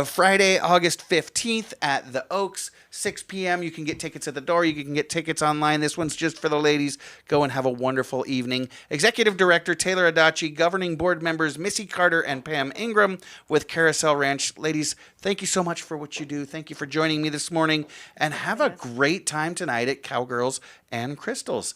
Friday, August 15th at the Oaks, 6 p.m. You can get tickets at the door. You can get tickets online. This one's just for the ladies. Go and have a wonderful evening. Executive Director Taylor Adachi, Governing Board Members Missy Carter and Pam Ingram with Carousel Ranch. Ladies, thank you so much for what you do. Thank you for joining me this morning. And have a great time tonight at Cowgirls and Crystals.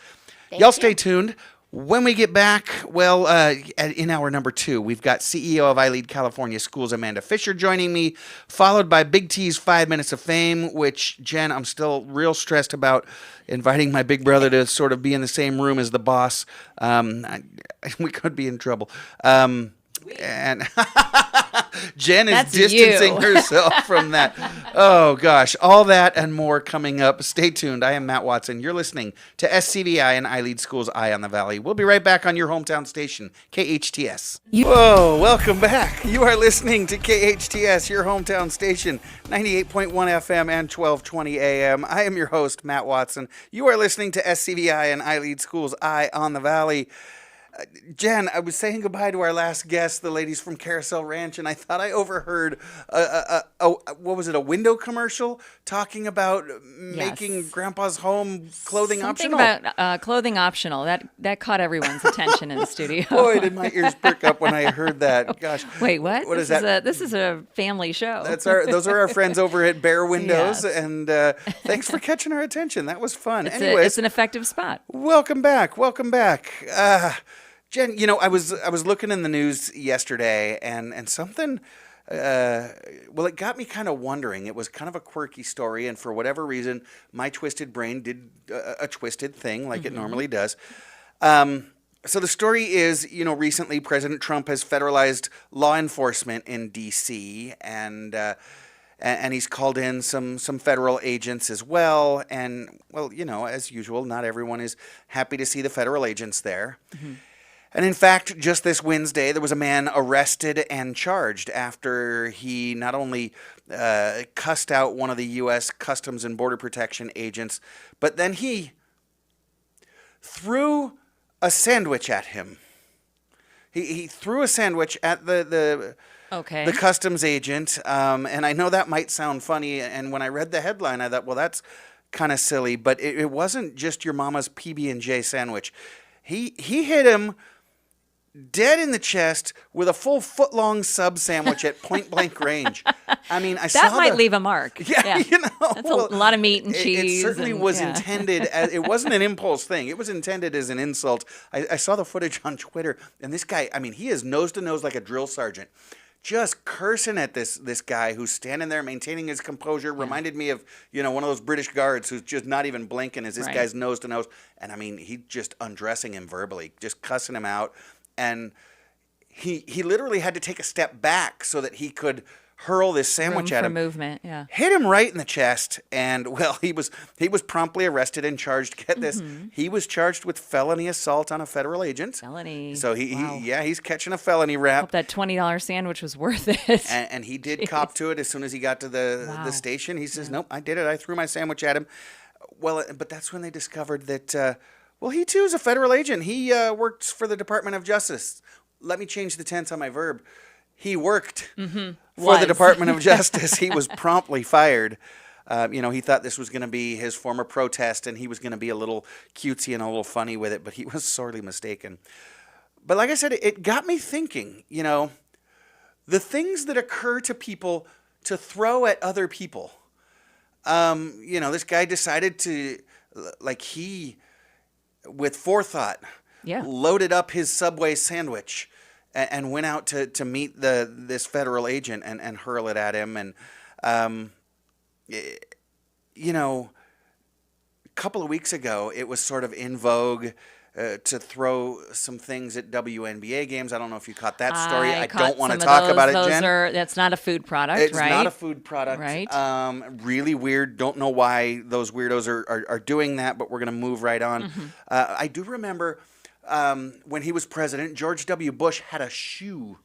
Y'all stay tuned. When we get back, in hour number 2, we've got CEO of iLead California Schools, Amanda Fischer, joining me, followed by Big T's 5 Minutes of Fame, which, Jen, I'm still real stressed about inviting my big brother to sort of be in the same room as the boss. We could be in trouble. And Jen is That's distancing you. herself from that. Oh, gosh. All that and more coming up. Stay tuned. I am Matt Watson. You're listening to SCVi and iLead Schools Eye on the Valley. We'll be right back on your hometown station, KHTS. Whoa, welcome back. You are listening to KHTS, your hometown station, 98.1 FM and 1220 AM. I am your host, Matt Watson. You are listening to SCVi and iLead Schools Eye on the Valley. Jen, I was saying goodbye to our last guest, the ladies from Carousel Ranch, and I thought I overheard a window commercial talking about making Grandpa's home clothing Something optional. about clothing optional. That caught everyone's attention in the studio. Boy, did my ears perk up when I heard that. Gosh. Wait, what? What this is that? This is a family show. Those are our friends over at Bare Windows, Yes. and thanks for catching our attention. That was fun. It's an effective spot. Welcome back. Jen, I was looking in the news yesterday, and something, it got me kind of wondering. It was kind of a quirky story, and for whatever reason, my twisted brain did a twisted thing like it normally does. So the story is, recently President Trump has federalized law enforcement in D.C., and he's called in some federal agents as well. And, as usual, not everyone is happy to see the federal agents there. Mm-hmm. And in fact, just this Wednesday, there was a man arrested and charged after he not only cussed out one of the U.S. Customs and Border Protection agents, but then he threw a sandwich at him. He threw a sandwich at the customs agent, and I know that might sound funny, and when I read the headline, I thought, well, that's kind of silly, but it wasn't just your mama's PB&J sandwich. He hit him dead in the chest with a full foot-long sub sandwich at point-blank range. I mean, That might leave a mark. Yeah, That's a lot of meat and cheese. It certainly was intended as, it wasn't an impulse thing. It was intended as an insult. I saw the footage on Twitter, and this guy, I mean, he is nose to nose like a drill sergeant. just cursing at this guy who's standing there maintaining his composure. Reminded me of, one of those British guards who's just not even blinking as this guy's nose to nose. And I mean, he just undressing him verbally, just cussing him out. And he literally had to take a step back so that he could hurl this sandwich at him. Movement, yeah. Hit him right in the chest, and well, he was promptly arrested and charged. Get this, he was charged with felony assault on a federal agent. Felony. So he's catching a felony rap. Hope that $20 sandwich was worth it. And he did cop to it as soon as he got to the station. He says, "Nope, I did it. I threw my sandwich at him." Well, but that's when they discovered that. Well, he too is a federal agent. He works for the Department of Justice. Let me change the tense on my verb. He worked for the Department of Justice. He was promptly fired. He thought this was going to be his form of protest, and he was going to be a little cutesy and a little funny with it, but he was sorely mistaken. But like I said, it got me thinking, the things that occur to people to throw at other people. This guy decided to, with forethought, loaded up his Subway sandwich and went out to meet this federal agent and hurl it at him. And, a couple of weeks ago, it was sort of in vogue to throw some things at WNBA games. I don't know if you caught that story. I don't want to talk about it, Jen. That's not a food product, it's right? It's not a food product. Right. Really weird. Don't know why those weirdos are doing that, but we're going to move right on. I do remember when he was president, George W. Bush had a shoe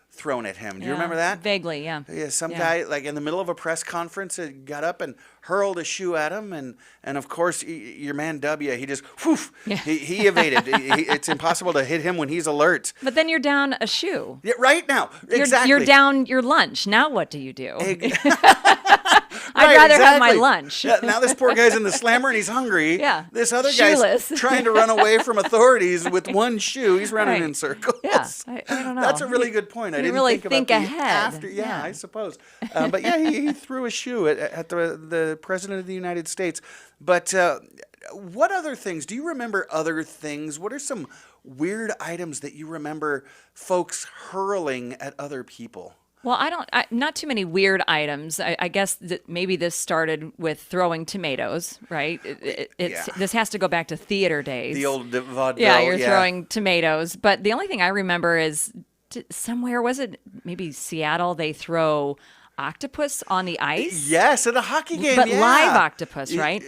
thrown at him. Do you remember that? Vaguely, yeah. Yeah, some guy, in the middle of a press conference, got up and hurled a shoe at him, and of course, your man W, he just, he evaded. It's impossible to hit him when he's alert. But then you're down a shoe. Yeah, right now, exactly. You're down your lunch. Now what do you do? I'd rather have my lunch. Now this poor guy's in the slammer and he's hungry. Yeah. This other Shoeless. guy's trying to run away from authorities with one shoe. He's running in circles. Yeah, I don't know. That's a really good point. I didn't really think ahead. After. Yeah, I suppose. But yeah, he threw a shoe at the president of the United States. But what other things? Do you remember other things? What are some weird items that you remember folks hurling at other people? Well, not too many weird items. I guess that maybe this started with throwing tomatoes, right? This has to go back to theater days. The old vaudeville. Yeah, you're throwing tomatoes. But the only thing I remember is somewhere, was it maybe Seattle, they throw octopus on the ice? Yes, at a hockey game, But live octopus, right?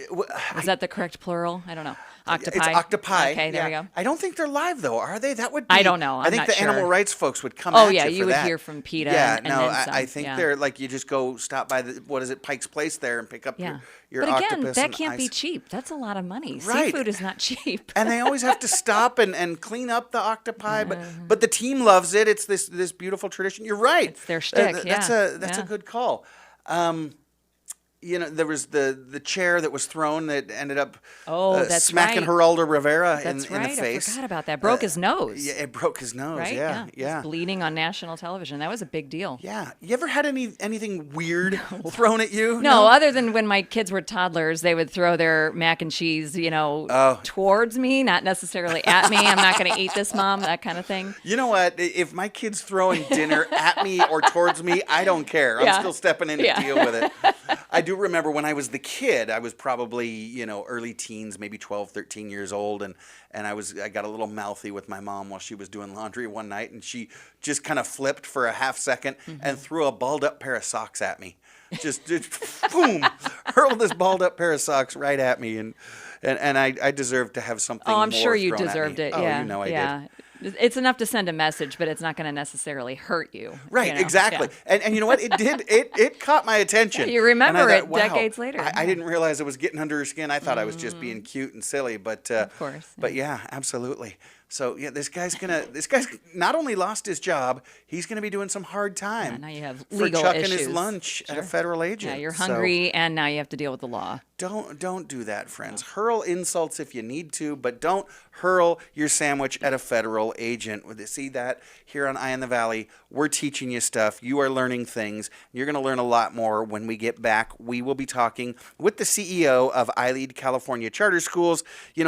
Is that the correct plural? I don't know. Octopi. It's octopi. Okay, there we go. I don't think they're live though, are they? That would be, I don't know. I think the animal rights folks would come. Oh at yeah, you would that. hear from PETA. Yeah, and no, then some. I think they're you just go stop by Pike's Place there and pick up your but again, octopus. that can't be cheap. That's a lot of money. Right. Seafood is not cheap. And they always have to stop and clean up the octopi, but the team loves it. It's this beautiful tradition. You're right. It's their shtick. That's a good call. There was the chair that was thrown that ended up smacking Geraldo Rivera in the face. I forgot about that. Broke his nose. Yeah, it broke his nose. Right? Yeah. He's bleeding on national television. That was a big deal. Yeah. You ever had anything weird thrown at you? No, other than when my kids were toddlers, they would throw their mac and cheese, towards me, not necessarily at me. I'm not going to eat this, Mom, that kind of thing. You know what? If my kid's throwing dinner at me or towards me, I don't care. I'm still stepping in to deal with it. I do remember when I was the kid, I was probably, early teens, maybe 12, 13 years old. And I got a little mouthy with my mom while she was doing laundry one night. And she just kind of flipped for a half second and threw a balled up pair of socks at me. Just boom, hurled this balled up pair of socks right at me. And I deserved to have something I'm more sure you thrown deserved at me. it. Oh, I did. It's enough to send a message, but it's not going to necessarily hurt you. Right, exactly. Yeah. And you know what? It did. It caught my attention. Yeah, you remember thought, it decades later. I didn't realize it was getting under her skin. I thought I was just being cute and silly, but of course. But yeah, absolutely. So yeah, this guy's not only lost his job, he's gonna be doing some hard time. Yeah, now you have for legal chucking issues. his lunch at a federal agent. Yeah, you're hungry, and now you have to deal with the law. Don't do that, friends. Hurl insults if you need to, but don't hurl your sandwich at a federal agent. See that here on Eye in the Valley? We're teaching you stuff. You are learning things. You're going to learn a lot more when we get back. We will be talking with the CEO of iLead California Charter Schools.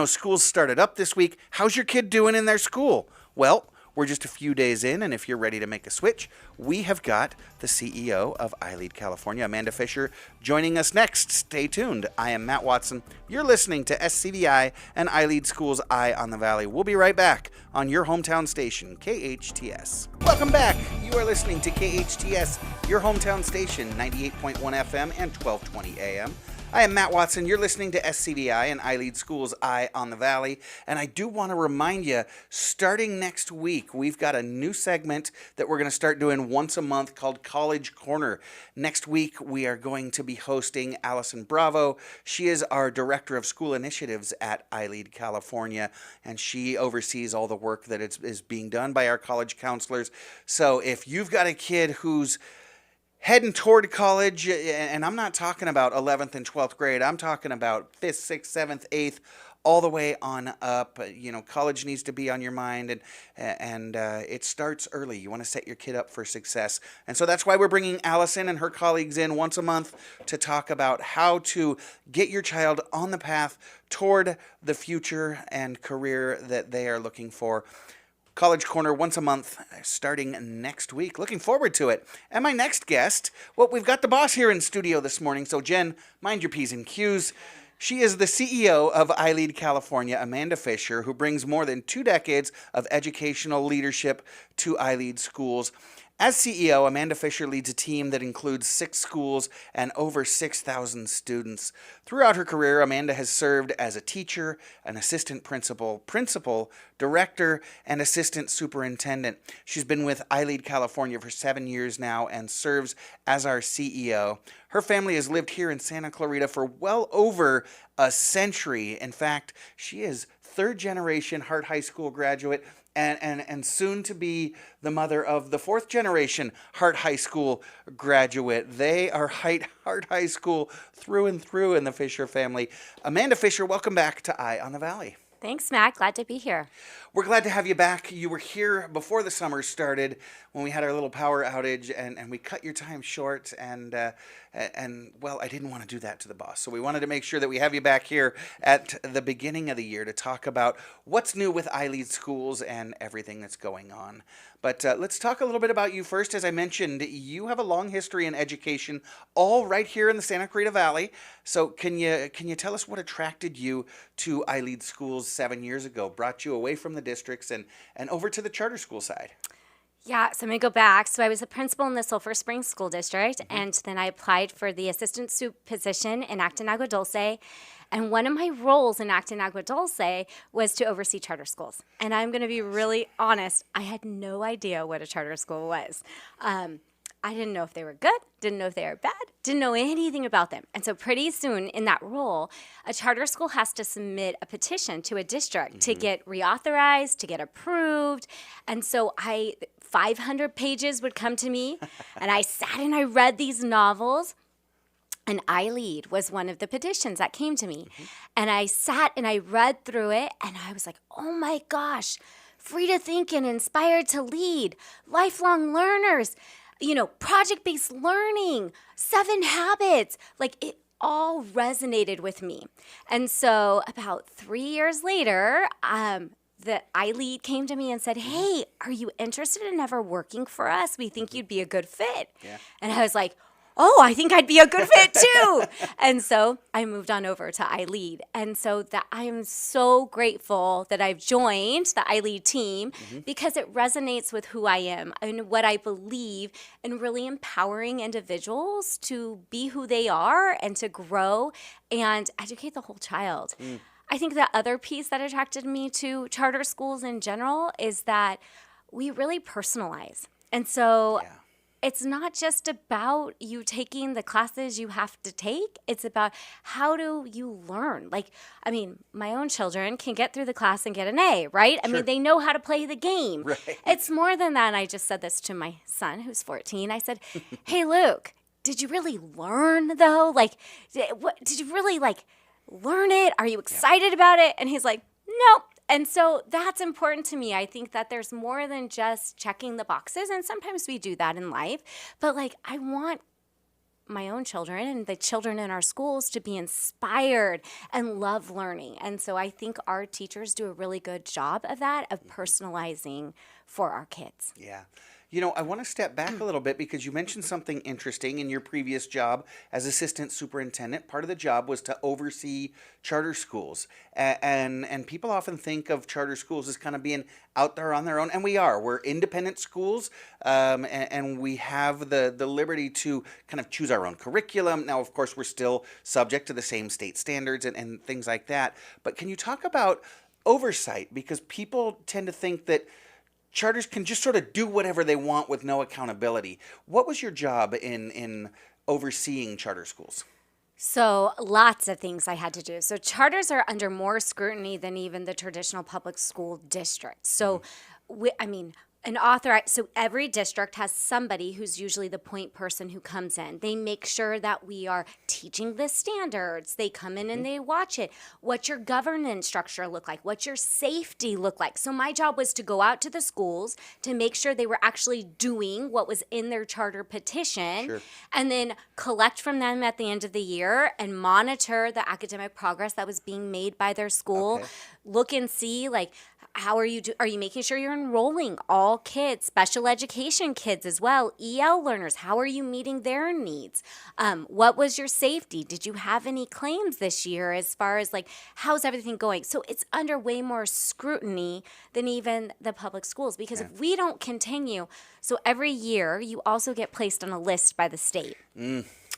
Schools started up this week. How's your kid doing in their school? Well, We're just a few days in, and if you're ready to make a switch, we have got the CEO of iLead California, Amanda Fischer, joining us next. Stay tuned. I am Matt Watson. You're listening to SCVi and iLead School's Eye on the Valley. We'll be right back on your hometown station, KHTS. Welcome back. You are listening to KHTS, your hometown station, 98.1 FM and 1220 AM. I am Matt Watson. You're listening to SCVi and iLead School's Eye on the Valley. And I do want to remind you, starting next week, we've got a new segment that we're going to start doing once a month called College Corner. Next week, we are going to be hosting Allison Bravo. She is our Director of School Initiatives at iLead California, and she oversees all the work that is being done by our college counselors. So if you've got a kid who's heading toward college, and I'm not talking about 11th and 12th grade. I'm talking about 5th, 6th, 7th, 8th, all the way on up. College needs to be on your mind, and it starts early. You want to set your kid up for success. And so that's why we're bringing Allison and her colleagues in once a month to talk about how to get your child on the path toward the future and career that they are looking for. College Corner once a month, starting next week. Looking forward to it. And my next guest, well, we've got the boss here in studio this morning, so Jen, mind your P's and Q's. She is the CEO of iLead California, Amanda Fischer, who brings more than 2 decades of educational leadership to iLead schools. As CEO, Amanda Fischer leads a team that includes 6 schools and over 6,000 students. Throughout her career, Amanda has served as a teacher, an assistant principal, director, and assistant superintendent. She's been with iLead California for 7 years now and serves as our CEO. Her family has lived here in Santa Clarita for well over a century. In fact, she is 3rd-generation Hart High School graduate and soon to be the mother of the 4th-generation Hart High School graduate. They are Hart High School through and through in the Fischer family. Amanda Fischer, welcome back to Eye on the Valley. Thanks, Matt. Glad to be here. We're glad to have you back. You were here before the summer started when we had our little power outage, and we cut your time short, and well, I didn't want to do that to the boss. So we wanted to make sure that we have you back here at the beginning of the year to talk about what's new with iLead schools and everything that's going on. But let's talk a little bit about you first. As I mentioned, you have a long history in education, all right here in the Santa Clarita Valley. So can you tell us what attracted you to iLead schools 7 years ago, brought you away from the districts and over to the charter school side? Yeah, so I'm going to go back. So I was a principal in the Sulphur Springs School District, and then I applied for the assistant soup position in Adachi and Agua Dulce. And one of my roles in Adachi and Agua Dulce was to oversee charter schools. And I'm going to be really honest, I had no idea what a charter school was. I didn't know if they were good, didn't know if they were bad, didn't know anything about them. And so pretty soon in that role, a charter school has to submit a petition to a district to get reauthorized, to get approved. And so 500 pages would come to me, and I sat and I read these novels. And iLead was one of the petitions that came to me. And I sat and I read through it, and I was like, oh my gosh, free to think and inspired to lead, lifelong learners, project-based learning, 7 habits. Like, it all resonated with me. And so about 3 years later, the iLead came to me and said, hey, are you interested in ever working for us? We think you'd be a good fit. Yeah. And I was like, oh, I think I'd be a good fit too. And so I moved on over to iLead. And so that I am so grateful that I've joined the iLead team because it resonates with who I am and what I believe in really empowering individuals to be who they are and to grow and educate the whole child. I think the other piece that attracted me to charter schools in general is that we really personalize. And so it's not just about you taking the classes you have to take. It's about how do you learn? My own children can get through the class and get an A, right? I mean, they know how to play the game. Right. It's more than that. And I just said this to my son, who's 14. I said, hey, Luke, did you really learn, though? Did you really, learn it? Are you excited about it? And he's like, nope. And so that's important to me. I think that there's more than just checking the boxes, and sometimes we do that in life. But I want my own children and the children in our schools to be inspired and love learning. And so I think our teachers do a really good job of that, of personalizing for our kids. Yeah. You know, I want to step back a little bit because you mentioned something interesting in your previous job as assistant superintendent. Part of the job was to oversee charter schools. And people often think of charter schools as kind of being out there on their own. And we are. We're independent schools, and we have the liberty to kind of choose our own curriculum. Now, of course, we're still subject to the same state standards and things like that. But can you talk about oversight? Because people tend to think that charters can just sort of do whatever they want with no accountability. What was your job in overseeing charter schools? So lots of things I had to do. So charters are under more scrutiny than even the traditional public school district. So, so every district has somebody who's usually the point person who comes in. They make sure that we are teaching the standards. They come in and they watch it. What's your governance structure look like? What's your safety look like? So my job was to go out to the schools to make sure they were actually doing what was in their charter petition, and then collect from them at the end of the year and monitor the academic progress that was being made by their school. Look and see, like, how are you making sure you're enrolling all kids, special education kids as well, EL learners? How are you meeting their needs? What was your safety? Did you have any claims this year as far as like, how's everything going? So it's under way more scrutiny than even the public schools, because if we don't continue, so every year you also get placed on a list by the state.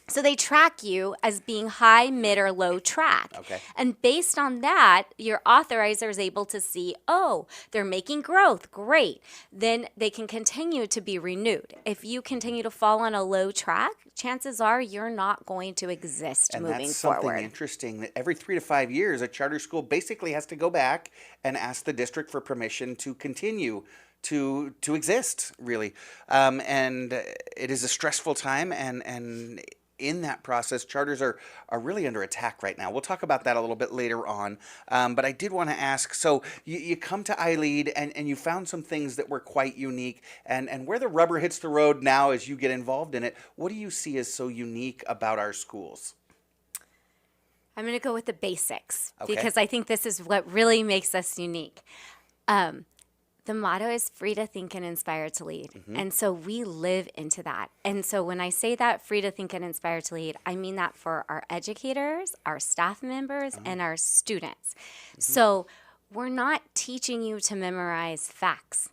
So they track you as being high, mid, or low track. And based on that, your authorizer is able to see, oh, they're making growth. Great. Then they can continue to be renewed. If you continue to fall on a low track, chances are you're not going to exist moving forward. And that's something interesting, that every 3 to 5 years, a charter school basically has to go back and ask the district for permission to continue to exist, really. And it is a stressful time, and in that process, charters are really under attack right now. We'll talk about that a little bit later on. But I did want to ask, so you come to iLead and you found some things that were quite unique. And where the rubber hits the road now as you get involved in it, what do you see as so unique about our schools? I'm going to go with the basics, because I think this is what really makes us unique. The motto is free to think and inspire to lead. And so we live into that. And so when I say that, free to think and inspire to lead, I mean that for our educators, our staff members, and our students. So we're not teaching you to memorize facts.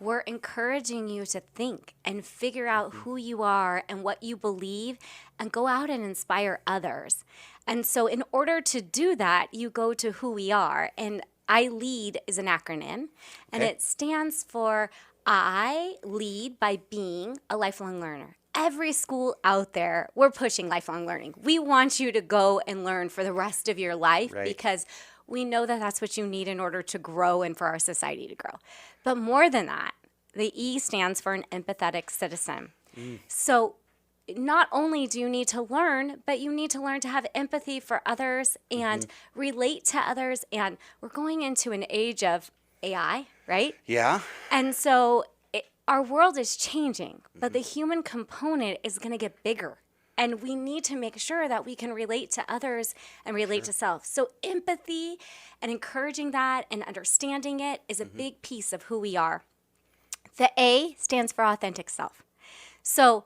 We're encouraging you to think and figure out who you are and what you believe, and go out and inspire others. And so in order to do that, you go to who we are. And iLead is an acronym, and it stands for I lead by being a lifelong learner. Every school out there, we're pushing lifelong learning. We want you to go and learn for the rest of your life, because we know that that's what you need in order to grow and for our society to grow. But more than that, the E stands for an empathetic citizen. So not only do you need to learn, but you need to learn to have empathy for others and relate to others. And we're going into an age of AI, right? Yeah. And so our world is changing, but the human component is going to get bigger. And we need to make sure that we can relate to others and relate to self. So empathy and encouraging that and understanding it is a big piece of who we are. The A stands for authentic self. So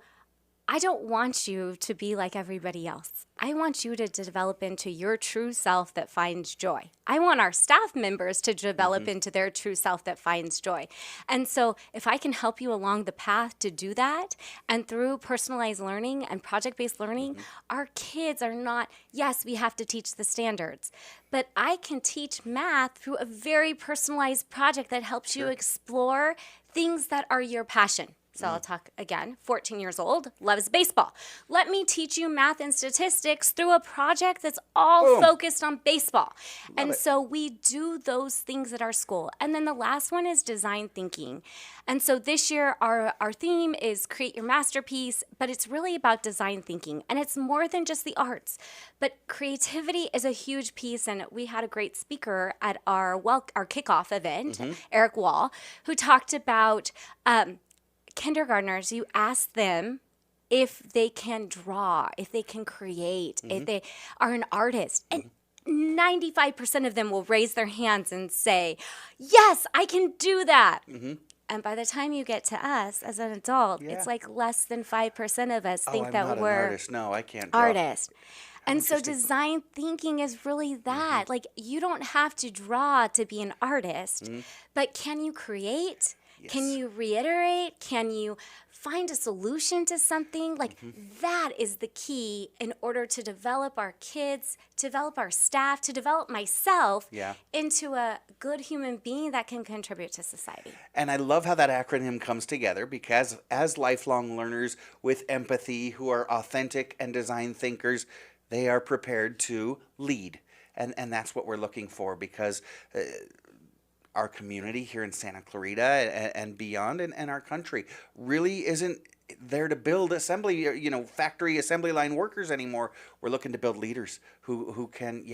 I don't want you to be like everybody else. I want you to develop into your true self that finds joy. I want our staff members to develop into their true self that finds joy. And so if I can help you along the path to do that, and through personalized learning and project-based learning, our kids are not, yes, we have to teach the standards, but I can teach math through a very personalized project that helps you explore things that are your passion. So I'll talk again, 14 years old, loves baseball. Let me teach you math and statistics through a project that's all focused on baseball. So we do those things at our school. And then the last one is design thinking. And so this year, our theme is create your masterpiece, but it's really about design thinking. And it's more than just the arts, but creativity is a huge piece. And we had a great speaker at our kickoff event, Eric Wall, who talked about kindergartners. You ask them if they can draw, if they can create, if they are an artist. And 95% of them will raise their hands and say, yes, I can do that. And by the time you get to us as an adult, it's like less than 5% of us think I'm that not we're an artist. No, I can't draw. artists. And so design thinking is really that. Like, you don't have to draw to be an artist, but can you create? Can you reiterate? Can you find a solution to something? Like, that is the key in order to develop our kids, develop our staff, to develop myself into a good human being that can contribute to society. And I love how that acronym comes together, because as lifelong learners with empathy who are authentic and design thinkers, they are prepared to lead. And that's what we're looking for, because our community here in Santa Clarita and beyond, and our country really isn't there to build factory assembly line workers anymore. We're looking to build leaders who can,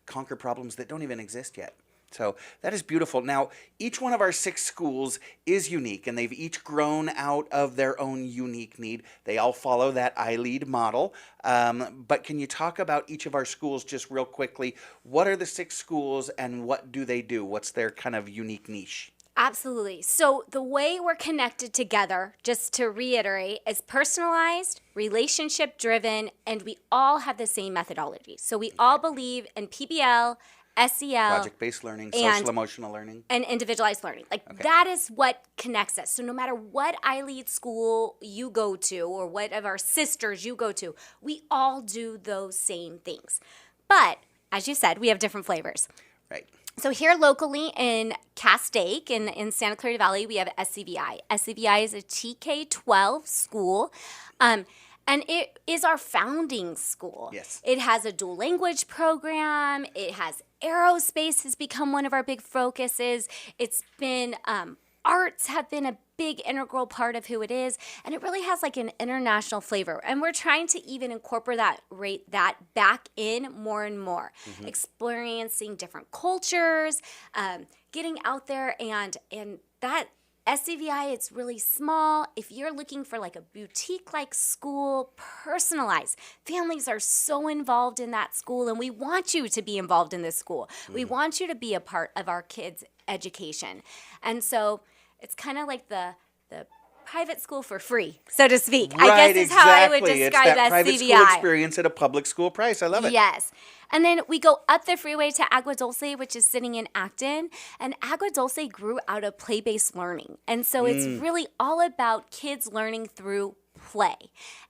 conquer problems that don't even exist yet. So that is beautiful. Now, each one of our 6 schools is unique, and they've each grown out of their own unique need. They all follow that iLead model. But can you talk about each of our schools just real quickly? What are the 6 schools, and what do they do? What's their kind of unique niche? Absolutely. So the way we're connected together, just to reiterate, is personalized, relationship-driven, and we all have the same methodology. So we all believe in PBL, SEL, project-based learning, social emotional learning, and individualized learning. That is what connects us. So no matter what iLead school you go to, or what of our sisters you go to, we all do those same things. But as you said, we have different flavors. Right. So here locally in Castaic, in Santa Clarita Valley, we have SCVi. SCVi is a TK-12 school. And it is our founding school. Yes. It has a dual language program. It has aerospace has become one of our big focuses. It's been, arts have been a big integral part of who it is. And it really has like an international flavor. And we're trying to even incorporate that back in more and more. Experiencing different cultures, getting out there, and that SCVi, it's really small. If you're looking for like a boutique-like school, personalized, families are so involved in that school, and we want you to be involved in this school. We want you to be a part of our kids' education. And so it's kind of like the private school for free, so to speak. Right, I guess is how I would describe it's that private SCVi. school experience at a public school price. I love it. Yes. And then we go up the freeway to Agua Dulce, which is sitting in Acton. And Agua Dulce grew out of play-based learning. And so it's really all about kids learning through play.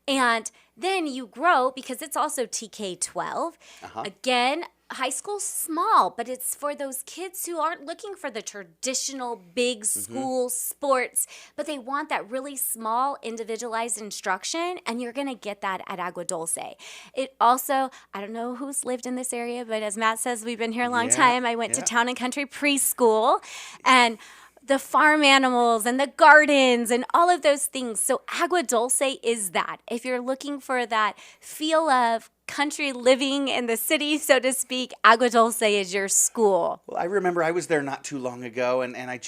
And then you grow, because it's also TK-12. Again, high school's small, but it's for those kids who aren't looking for the traditional big school sports, but they want that really small individualized instruction, and you're going to get that at Agua Dulce. It also, I don't know who's lived in this area, but as Matt says, we've been here a long time. I went to Town and Country Preschool, and the farm animals and the gardens and all of those things. So Agua Dulce is that. If you're looking for that feel of country living in the city, so to speak, Agua Dulce is your school. Well, I remember I was there not too long ago, and I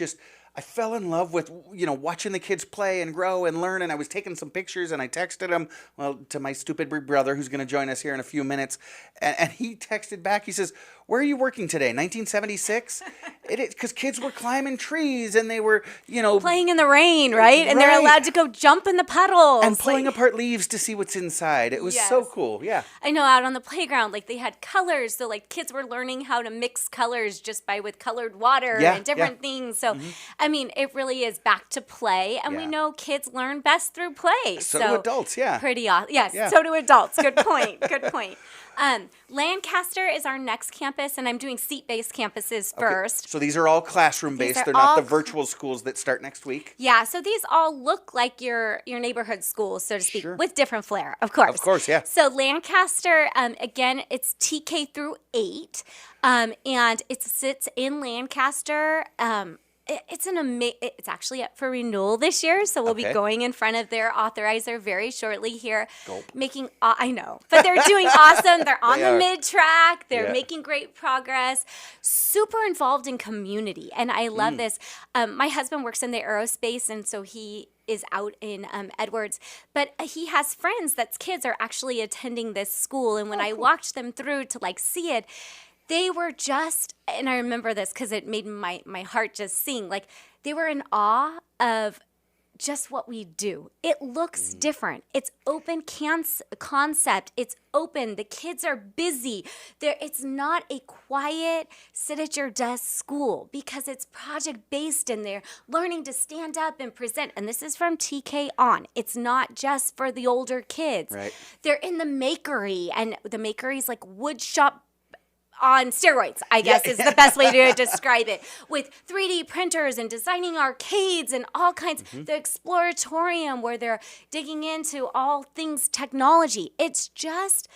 fell in love with, watching the kids play and grow and learn, and I was taking some pictures, and I texted him, to my stupid big brother, who's going to join us here in a few minutes, and he texted back, he says, "Where are you working today, 1976? It is, because kids were climbing trees, and they were, playing in the rain, right? And they're allowed to go jump in the puddles. And pulling apart leaves to see what's inside. It was so cool, yeah. I know, out on the playground, they had colors, so kids were learning how to mix colors just with colored water and different things. So, I mean, it really is back to play, and we know kids learn best through play. So do adults, Pretty awesome. Yes, so do adults. Good point. Good point. Lancaster is our next campus, and I'm doing seat-based campuses first. So these are all classroom-based. They're not the virtual schools that start next week? Yeah, so these all look like your neighborhood schools, so to speak, with different flair, of course. Of course, yeah. So Lancaster, again, it's TK through 8, and it sits in Lancaster. It's actually up for renewal this year, so we'll be going in front of their authorizer very shortly here. I know, but they're doing awesome. They're on the mid-track. They're making great progress. Super involved in community, and I love this. My husband works in the aerospace, and so he is out in Edwards, but he has friends that's kids are actually attending this school, and when I walked them through to see it, They were just, and I remember this because it made my heart just sing. Like, they were in awe of just what we do. It looks different. It's open concept. It's open. The kids are busy. It's not a quiet, sit at your desk school because it's project based and they're learning to stand up and present. And this is from TK on. It's not just for the older kids. Right. They're in the makery, and the makery is like wood shop on steroids, I guess is the best way to describe it, with 3D printers and designing arcades and all kinds. The exploratorium where they're digging into all things technology. It's just,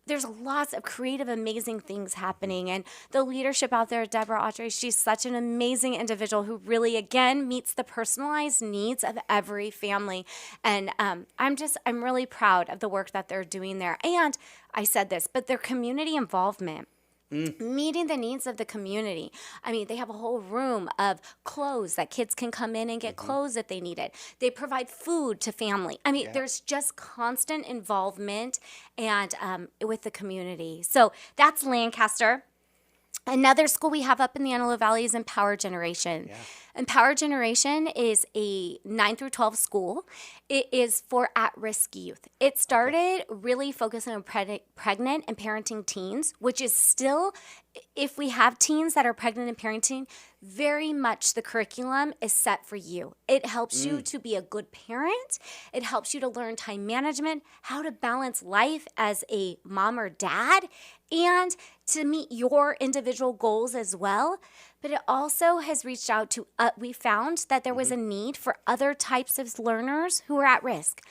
there's lots of creative, amazing things happening. And the leadership out there, Deborah Audrey, she's such an amazing individual who really, again, meets the personalized needs of every family. And I'm really proud of the work that they're doing there. And I said this, but their community involvement. Meeting the needs of the community. I mean, they have a whole room of clothes that kids can come in and get clothes if they need it. They provide food to family. I mean, there's just constant involvement and with the community. So that's Lancaster. Another school we have up in the Antelope Valley is Empower Generation. Yeah. Empower Generation is a 9 through 12 school. It is for at-risk youth. It started really focusing on pregnant and parenting teens, which is still, if we have teens that are pregnant and parenting, very much the curriculum is set for you. It helps you to be a good parent. It helps you to learn time management, how to balance life as a mom or dad, and to meet your individual goals as well. But it also has reached out to, we found that there was a need for other types of learners who are at risk.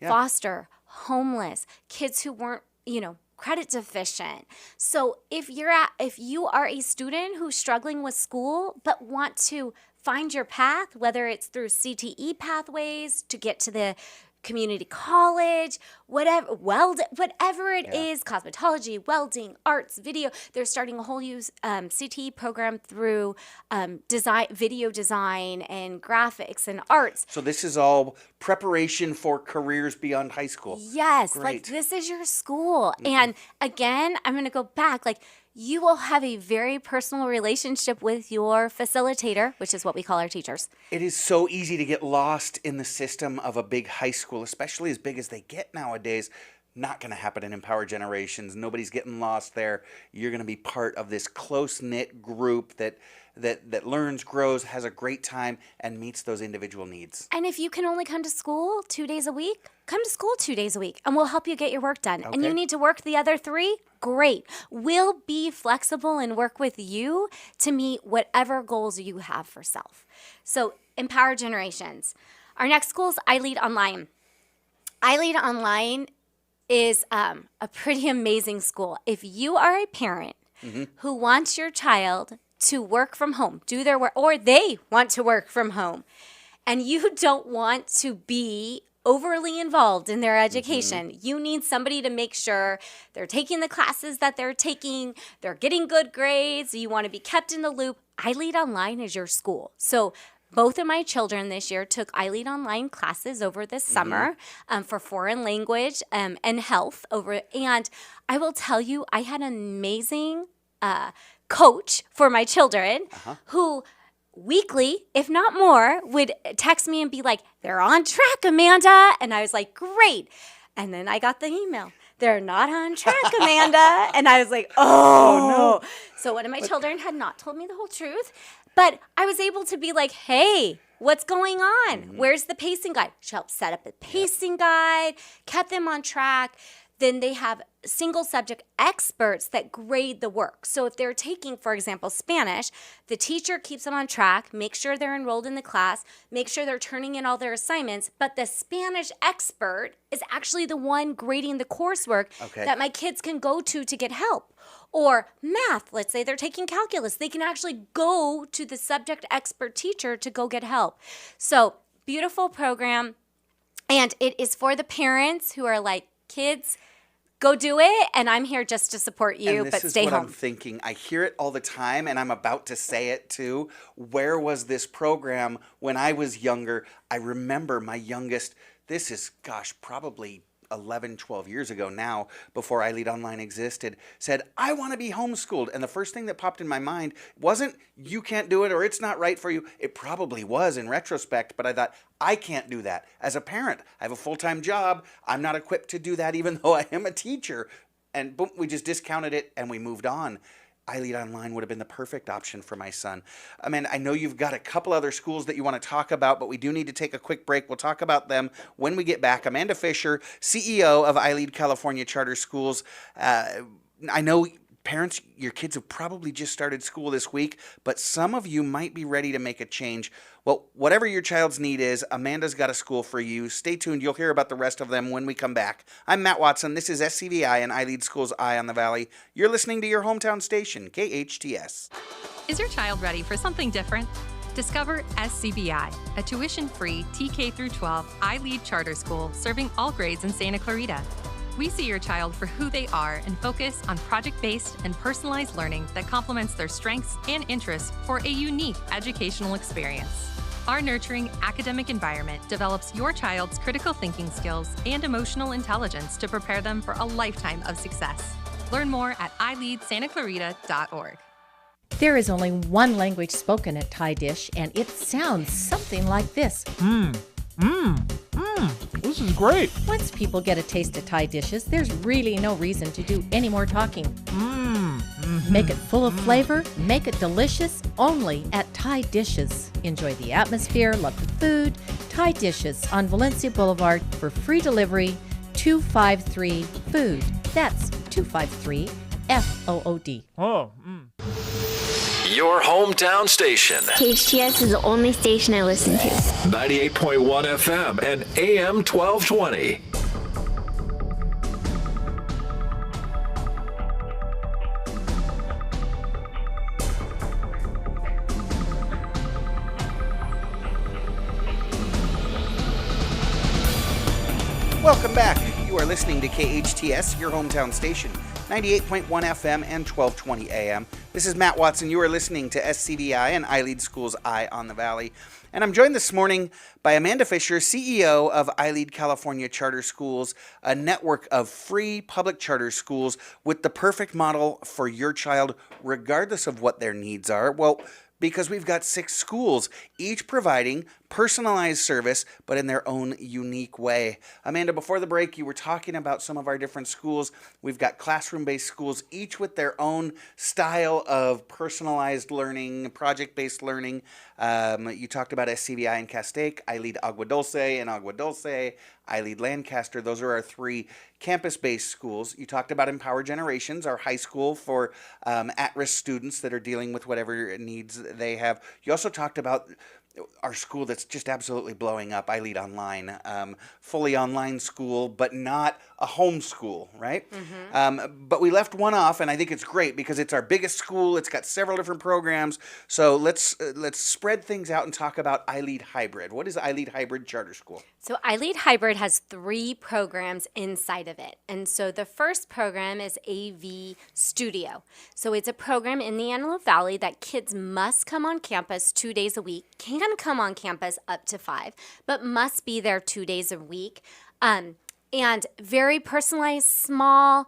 Foster, homeless, kids who weren't, credit deficient. So if you are a student who's struggling with school but want to find your path, whether it's through CTE pathways to get to the community college, whatever it is, cosmetology, welding, arts, video. They're starting a whole CTE program through video design and graphics and arts. So this is all preparation for careers beyond high school. Yes, Great. like this is your school. And again, I'm going to go back, you will have a very personal relationship with your facilitator, which is what we call our teachers. It is so easy to get lost in the system of a big high school, especially as big as they get nowadays. Not going to happen in Empower Generations. Nobody's getting lost there. You're going to be part of this close-knit group that learns, grows, has a great time, and meets those individual needs. And if you can only come to school 2 days a week, come to school 2 days a week, and we'll help you get your work done. Okay. And you need to work the other 3? Great. We'll be flexible and work with you to meet whatever goals you have for self. So Empower Generations. Our next school is iLead Online. iLead Online is a pretty amazing school. If you are a parent who wants your child to work from home, do their work, or they want to work from home, and you don't want to be overly involved in their education, you need somebody to make sure they're taking the classes that they're taking, they're getting good grades, you want to be kept in the loop, iLead Online is your school. So both of my children this year took iLead Online classes over this summer for foreign language and health and I will tell you, I had an amazing coach for my children who weekly, if not more, would text me and be like, "They're on track, Amanda." And I was like, "Great." And then I got the email, "They're not on track, Amanda." And I was like, oh no. So one of my children had not told me the whole truth, but I was able to be like, "Hey, what's going on? Where's the pacing guide?" She helped set up a pacing guide, kept them on track. Then they have single subject experts that grade the work. So if they're taking, for example, Spanish, the teacher keeps them on track, make sure they're enrolled in the class, make sure they're turning in all their assignments, but the Spanish expert is actually the one grading the coursework that my kids can go to get help. Or math, let's say they're taking calculus, they can actually go to the subject expert teacher to go get help. So beautiful program, and it is for the parents who are like, "Kids, go do it, and I'm here just to support you, but stay home." And this is what I'm thinking. I hear it all the time, and I'm about to say it too. Where was this program when I was younger? I remember my youngest, this is, probably 11, 12 years ago now, before iLead Online existed, said, I want to be homeschooled. And the first thing that popped in my mind wasn't, you can't do it or it's not right for you. It probably was in retrospect, but I thought, I can't do that. As a parent, I have a full-time job. I'm not equipped to do that, even though I am a teacher. And boom, we just discounted it and we moved on. iLead Online would have been the perfect option for my son. Amanda, I know you've got a couple other schools that you want to talk about, but we do need to take a quick break. We'll talk about them when we get back. Amanda Fischer, CEO of iLead California Charter Schools. I know parents, your kids have probably just started school this week, but some of you might be ready to make a change. Well, whatever your child's need is, Amanda's got a school for you. Stay tuned. You'll hear about the rest of them when we come back. I'm Matt Watson. This is SCVi and iLead Schools Eye on the Valley. You're listening to your hometown station, KHTS. Is your child ready for something different? Discover SCVi, a tuition-free TK through 12 iLead charter school serving all grades in Santa Clarita. We see your child for who they are and focus on project-based and personalized learning that complements their strengths and interests for a unique educational experience. Our nurturing academic environment develops your child's critical thinking skills and emotional intelligence to prepare them for a lifetime of success. Learn more at iLeadSantaClarita.org. There is only one language spoken at Thai Dish, and it sounds something like this. This is great. Once people get a taste of Thai dishes, there's really no reason to do any more talking. Make it full of flavor, make it delicious, only at Thai Dishes. Enjoy the atmosphere, love the food. Thai Dishes on Valencia Boulevard for free delivery, 253 Food. That's 253 FOOD. Your hometown station. KHTS is the only station I listen to. 98.1 FM and AM 1220. Welcome back. You are listening to KHTS, your hometown station, 98.1 FM and 1220 AM. This is Matt Watson. You are listening to SCVi and iLead Schools Eye on the Valley. And I'm joined this morning by Amanda Fischer, CEO of iLead California Charter Schools, a network of free public charter schools with the perfect model for your child, regardless of what their needs are. Well, because we've got 6 schools, each providing personalized service, but in their own unique way. Amanda, before the break, you were talking about some of our different schools. We've got classroom-based schools, each with their own style of personalized learning, project-based learning. You talked about SCVi and Castaic, iLead Agua Dulce and Agua Dulce, iLead Lancaster. Those are our 3 campus-based schools. You talked about Empower Generations, our high school for at-risk students that are dealing with whatever needs they have. You also talked about our school that's just absolutely blowing up, iLead Online, fully online school, but not a home school, right? But we left one off, and I think it's great because it's our biggest school. It's got several different programs. So let's spread things out and talk about iLead Hybrid. What is iLead Hybrid Charter School? So iLead Hybrid has 3 programs inside of it. And so the first program is AV Studio. So it's a program in the Antelope Valley that kids must come on campus 2 days a week, can come on campus up to 5, but must be there 2 days a week. And very personalized, small.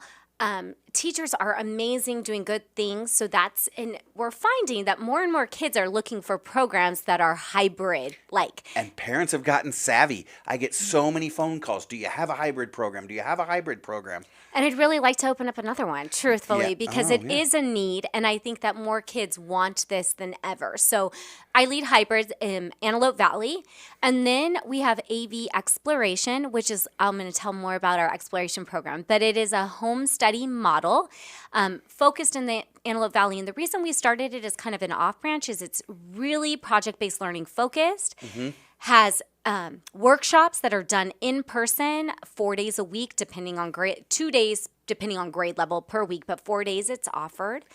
Teachers are amazing, doing good things. And we're finding that more and more kids are looking for programs that are hybrid like. And parents have gotten savvy. I get so many phone calls. Do you have a hybrid program? Do you have a hybrid program? And I'd really like to open up another one, truthfully, because it is a need, and I think that more kids want this than ever. So I lead hybrids in Antelope Valley, and then we have AV Exploration, which is, I'm going to tell more about our exploration program, but it is a home study model focused in the Antelope Valley. And the reason we started it as kind of an off branch is it's really project-based learning focused, has workshops that are done in person 4 days a week, depending on grade, 2 days depending on grade level per week, but 4 days it's offered.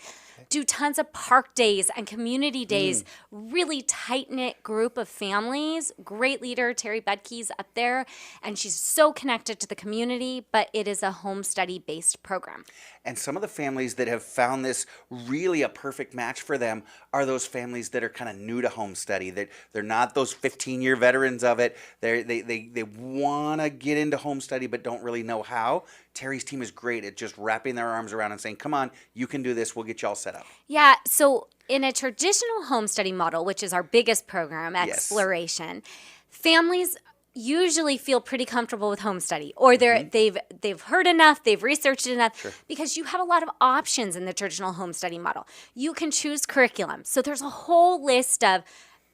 Do tons of park days and community days, really tight-knit group of families. Great leader, Terry Bedke's up there, and she's so connected to the community, but it is a home study-based program. And some of the families that have found this really a perfect match for them are those families that are kind of new to home study. That they're not those 15-year veterans of it. They want to get into home study but don't really know how. Terry's team is great at just wrapping their arms around and saying, come on, you can do this. We'll get you all set up. Yeah, so in a traditional home study model, which is our biggest program, Exploration, families usually feel pretty comfortable with home study, or they've heard enough, they've researched enough, because you have a lot of options in the traditional home study model. You can choose curriculum. So there's a whole list of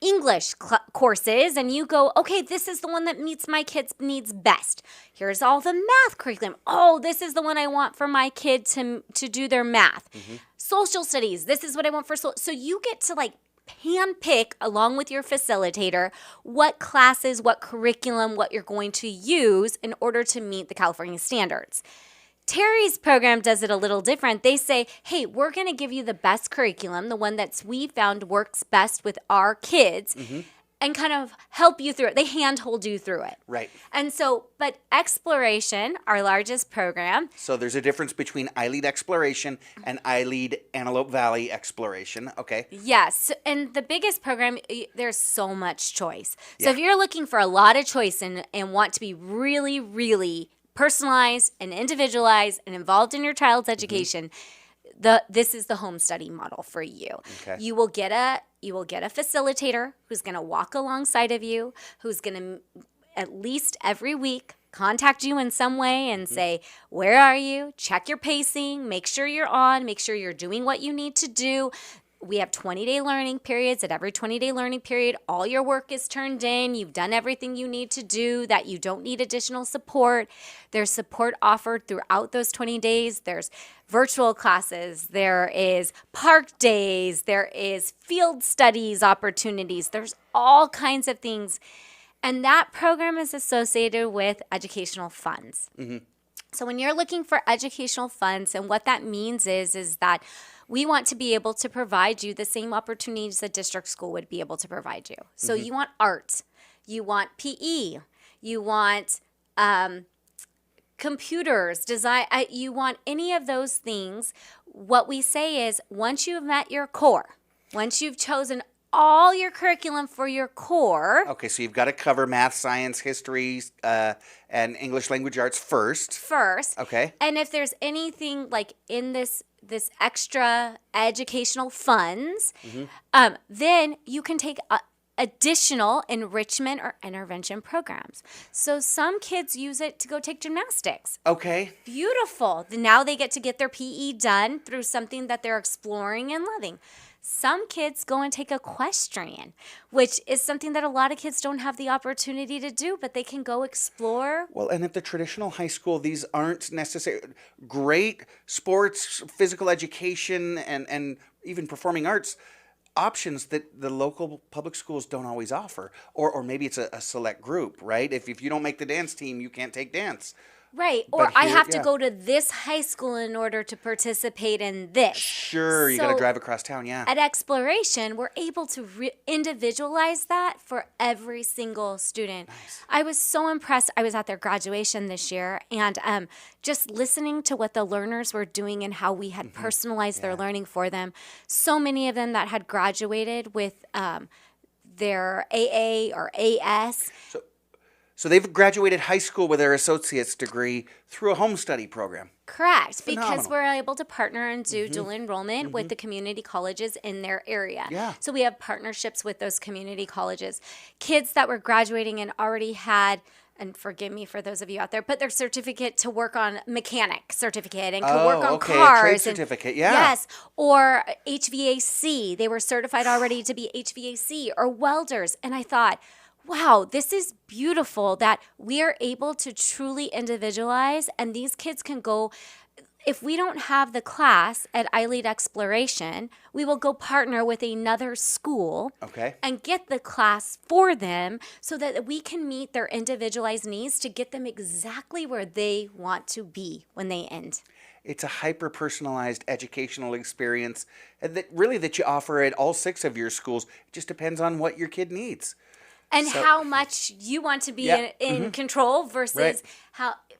English courses, and you go, okay, this is the one that meets my kid's needs best. Here's all the math curriculum. Oh, this is the one I want for my kid to do their math. Social studies, this is what I want for so you get to like hand pick, along with your facilitator, what classes, what curriculum, what you're going to use in order to meet the California standards. Terry's program does it a little different. They say, hey, we're going to give you the best curriculum, the one that we found works best with our kids, and kind of help you through it. They handhold you through it. Right. And so, but Exploration, our largest program. So there's a difference between iLead Exploration and iLead Antelope Valley Exploration. Okay. Yes. And the biggest program, there's so much choice. So if you're looking for a lot of choice and want to be really, really personalized and individualized and involved in your child's education, this is the home study model for you. Okay. You will get a facilitator who's going to walk alongside of you, who's going to at least every week contact you in some way and say, where are you? Check your pacing, make sure you're on, make sure you're doing what you need to do. We have 20-day learning periods. At every 20-day learning period, all your work is turned in. You've done everything you need to do, that you don't need additional support. There's support offered throughout those 20 days. There's virtual classes. There is park days. There is field studies opportunities. There's all kinds of things. And that program is associated with educational funds. So when you're looking for educational funds, and what that means is that we want to be able to provide you the same opportunities a district school would be able to provide you. So you want art, you want PE, you want computers, design, you want any of those things. What we say is, once you've met your core, once you've chosen all your curriculum for your core. Okay, so you've got to cover math, science, history, and English language arts first. Okay. And if there's anything like in this extra educational funds, then you can take additional enrichment or intervention programs. So some kids use it to go take gymnastics. Okay. Beautiful. Now they get to get their PE done through something that they're exploring and loving. Some kids go and take equestrian, which is something that a lot of kids don't have the opportunity to do, but they can go explore. Well, and at the traditional high school, these aren't necessarily great sports, physical education, and even performing arts options that the local public schools don't always offer. Or maybe it's a select group, right? If you don't make the dance team, you can't take dance. Right. Or I have to go to this high school in order to participate in this. Sure. You got to drive across town. Yeah. At Exploration, we're able to individualize that for every single student. Nice. I was so impressed. I was at their graduation this year, and just listening to what the learners were doing and how we had personalized their learning for them. So many of them that had graduated with their AA or AS. So they've graduated high school with their associate's degree through a home study program. Correct, because we're able to partner and do dual enrollment with the community colleges in their area. Yeah. So we have partnerships with those community colleges. Kids that were graduating and already had, and forgive me for those of you out there, but their certificate to work on mechanic certificate and could work on cars. A trade certificate, yeah. Yes, or HVAC. They were certified already to be HVAC or welders. And I thought, wow, this is beautiful that we are able to truly individualize, and these kids can go. if we don't have the class at iLead Exploration, we will go partner with another school and get the class for them so that we can meet their individualized needs to get them exactly where they want to be when they end. It's a hyper-personalized educational experience that you offer at all 6 of your schools. It just depends on what your kid needs. And how much you want to be in control versus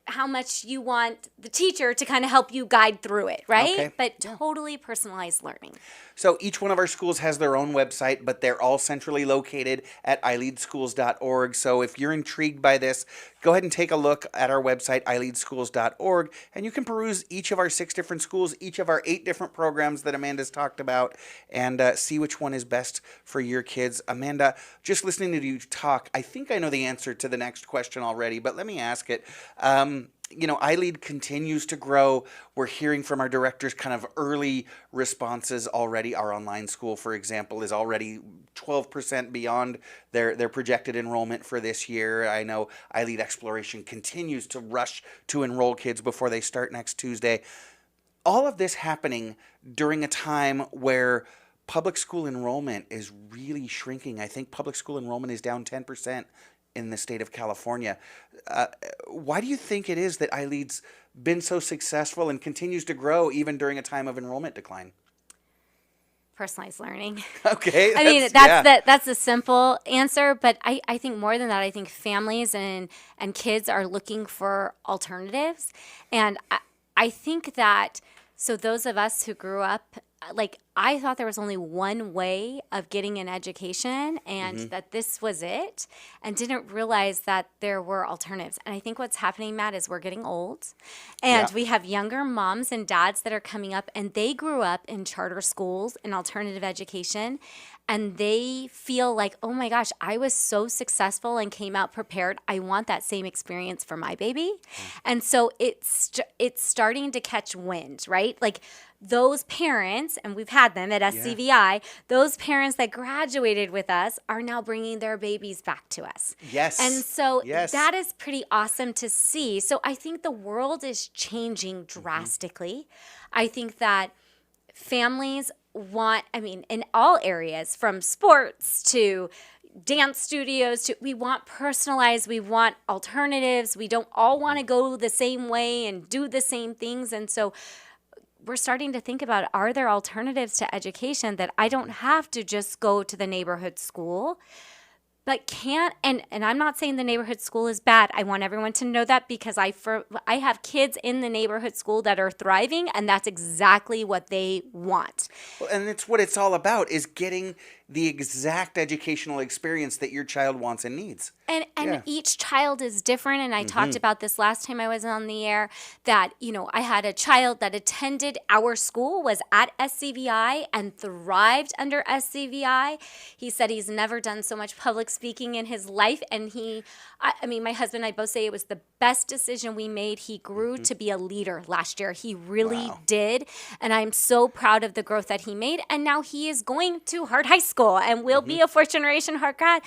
how much you want the teacher to kind of help you guide through it, right? Okay. But totally personalized learning. So each one of our schools has their own website, but they're all centrally located at iLeadschools.org. So if you're intrigued by this, go ahead and take a look at our website, iLeadschools.org, and you can peruse each of our 6 different schools, each of our 8 different programs that Amanda's talked about, and see which one is best for your kids. Amanda, just listening to you talk, I think I know the answer to the next question already, but let me ask it. iLead continues to grow. We're hearing from our directors kind of early responses already. Our online school, for example, is already 12% beyond their projected enrollment for this year. I know iLead Exploration continues to rush to enroll kids before they start next Tuesday. All of this happening during a time where public school enrollment is really shrinking. I think public school enrollment is down 10% in the state of California. Why do you think it is that iLead's been so successful and continues to grow even during a time of enrollment decline? Personalized learning. Okay. I mean, that's a simple answer, but I think more than that, I think families and kids are looking for alternatives. And I think that, so those of us who grew up, I thought there was only one way of getting an education and that this was it, and didn't realize that there were alternatives. And I think what's happening, Matt, is we're getting old, and we have younger moms and dads that are coming up, and they grew up in charter schools and alternative education, and they feel like, oh my gosh, I was so successful and came out prepared. I want that same experience for my baby. And so it's starting to catch wind, right? Like those parents, and we've had them at SCVi, those parents that graduated with us are now bringing their babies back to us. Yes. And so that is pretty awesome to see. So I think the world is changing drastically. I think that families in all areas, from sports to dance studios we want personalized, we want alternatives. We don't all want to go the same way and do the same things. And so we're starting to think about, are there alternatives to education that I don't have to just go to the neighborhood school, but can't, and I'm not saying the neighborhood school is bad. I want everyone to know that, because I have kids in the neighborhood school that are thriving, and that's exactly what they want. Well, and it's what it's all about, is getting the exact educational experience that your child wants and needs. And each child is different. And I talked about this last time I was on the air, that, I had a child that attended our school, was at SCVi and thrived under SCVi. He said he's never done so much public speaking in his life. And my husband and I both say it was the best decision we made. He grew to be a leader last year. He really did. And I'm so proud of the growth that he made. And now he is going to Hart High School and will be a fourth generation Hart grad.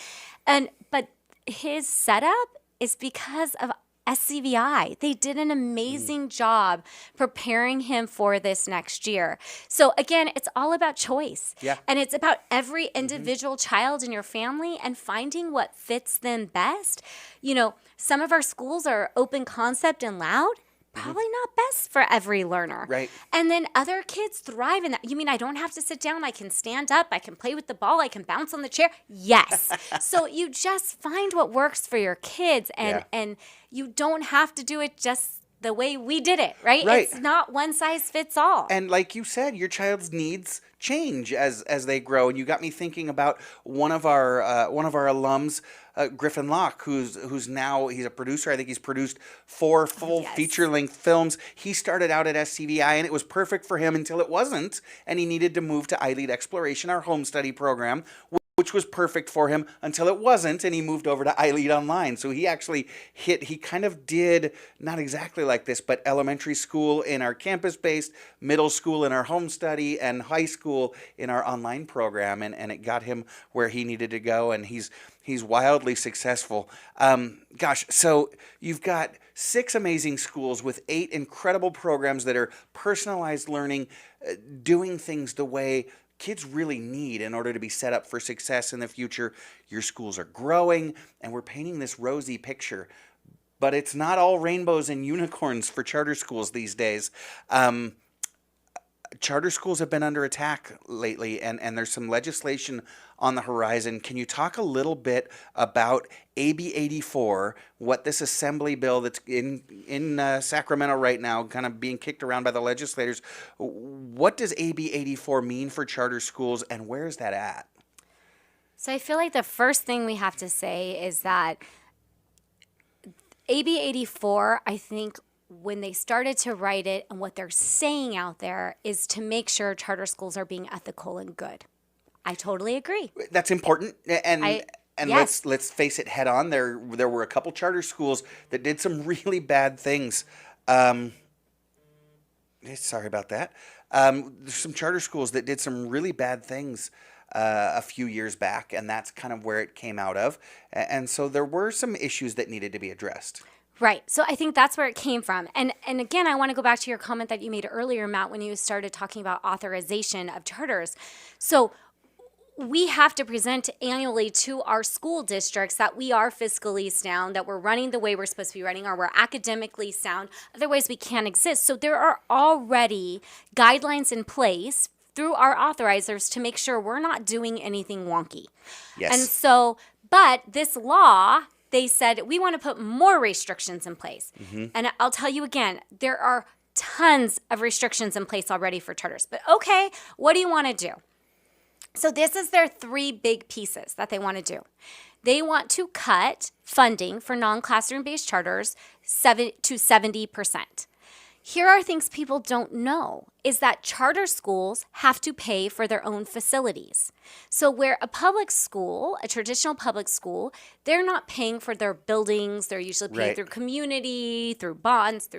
But his setup is because of SCVi. They did an amazing job preparing him for this next year. So again, it's all about choice. Yeah. And it's about every individual child in your family and finding what fits them best. Some of our schools are open concept and loud. Probably not best for every learner. Right. And then other kids thrive in that. You mean I don't have to sit down? I can stand up. I can play with the ball. I can bounce on the chair. Yes. So you just find what works for your kids, and you don't have to do it just the way we did it, right? It's not one size fits all. And like you said, your child's needs change as they grow. And you got me thinking about one of our alums, Griffin Locke, who's now, he's a producer. I think he's produced 4 full feature-length films. He started out at SCVi, and it was perfect for him until it wasn't, and he needed to move to iLead Exploration, our home study program, which was perfect for him until it wasn't, and he moved over to iLead Online. So he actually he kind of did, not exactly like this, but elementary school in our campus-based, middle school in our home study, and high school in our online program, and it got him where he needed to go, and he's wildly successful. Gosh, so you've got 6 amazing schools with 8 incredible programs that are personalized learning, doing things the way kids really need in order to be set up for success in the future. Your schools are growing, and we're painting this rosy picture. But it's not all rainbows and unicorns for charter schools these days. Charter schools have been under attack lately, and there's some legislation on the horizon. Can you talk a little bit about AB 84, what this assembly bill that's in Sacramento right now, kind of being kicked around by the legislators, what does AB 84 mean for charter schools, and where is that at? So I feel like the first thing we have to say is that AB 84, I think, when they started to write it and what they're saying out there is to make sure charter schools are being ethical and good. I totally agree. That's important. And yes. let's face it head on. There were a couple charter schools that did some really bad things. Sorry about that. There's some charter schools that did some really bad things a few years back, and that's kind of where it came out of. And so there were some issues that needed to be addressed. Right. So I think that's where it came from. And again, I want to go back to your comment that you made earlier, Matt, when you started talking about authorization of charters. So we have to present annually to our school districts that we are fiscally sound, that we're running the way we're supposed to be running, or we're academically sound. Otherwise, we can't exist. So there are already guidelines in place through our authorizers to make sure we're not doing anything wonky. Yes. And so, but this law, they said, we want to put more restrictions in place. Mm-hmm. And I'll tell you again, there are tons of restrictions in place already for charters. But okay, what do you want to do? So this is their 3 big pieces that they want to do. They want to cut funding for non-classroom based charters to 70%. Here are things people don't know is that charter schools have to pay for their own facilities. So where a public school, a traditional public school, they're not paying for their buildings. They're usually paying through community, through bonds,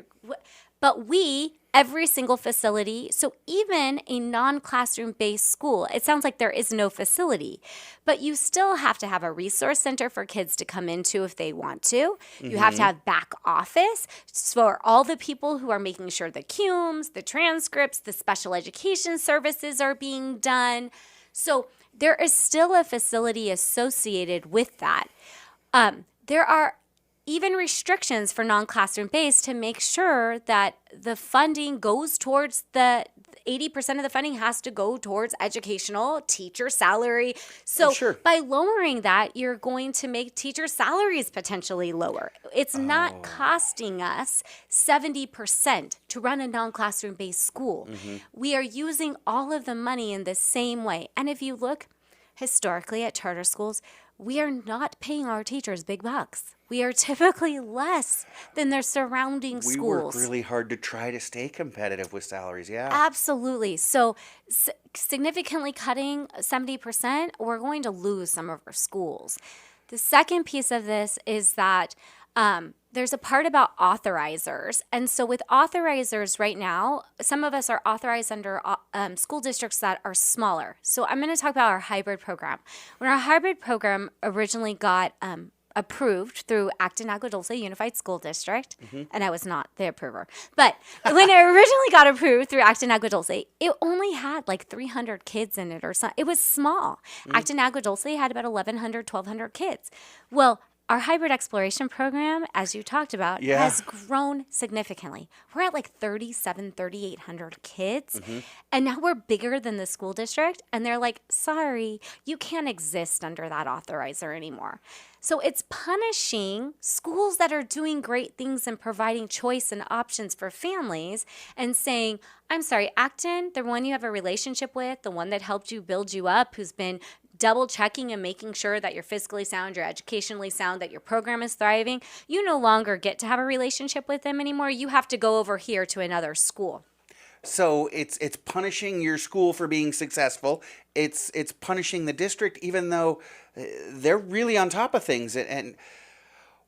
but we, every single facility, so even a non-classroom based school, it sounds like there is no facility, but you still have to have a resource center for kids to come into if they want to. Mm-hmm. You have to have back office for all the people who are making sure the CUMEs, the transcripts, the special education services are being done. So there is still a facility associated with that. There are even restrictions for non-classroom based to make sure that the funding goes towards 80% of the funding has to go towards educational teacher salary. So by lowering that, you're going to make teacher salaries potentially lower. It's not costing us 70% to run a non-classroom based school. Mm-hmm. We are using all of the money in the same way. And if you look historically at charter schools, we are not paying our teachers big bucks. We are typically less than their surrounding schools. We work really hard to try to stay competitive with salaries, yeah. Absolutely. So significantly cutting 70%, we're going to lose some of our schools. The second piece of this is that there's a part about authorizers. And so with authorizers right now, some of us are authorized under school districts that are smaller. So I'm going to talk about our hybrid program. When our hybrid program originally got approved through Adachi and Agua Dulce Unified School District, and I was not the approver, but when it originally got approved through Adachi and Agua Dulce, it only had like 300 kids in it or something. It was small. Adachi and Agua Dulce had about 1,100, 1,200 kids. Well, our hybrid exploration program, as you talked about, has grown significantly. We're at like 3,800 kids, and now we're bigger than the school district, and they're like, sorry, you can't exist under that authorizer anymore. So it's punishing schools that are doing great things and providing choice and options for families and saying, I'm sorry, Acton, the one you have a relationship with, the one that helped you build you up, who's been double checking and making sure that you're fiscally sound, you're educationally sound, that your program is thriving, you no longer get to have a relationship with them anymore. You have to go over here to another school. So it's punishing your school for being successful. It's punishing the district, even though they're really on top of things. And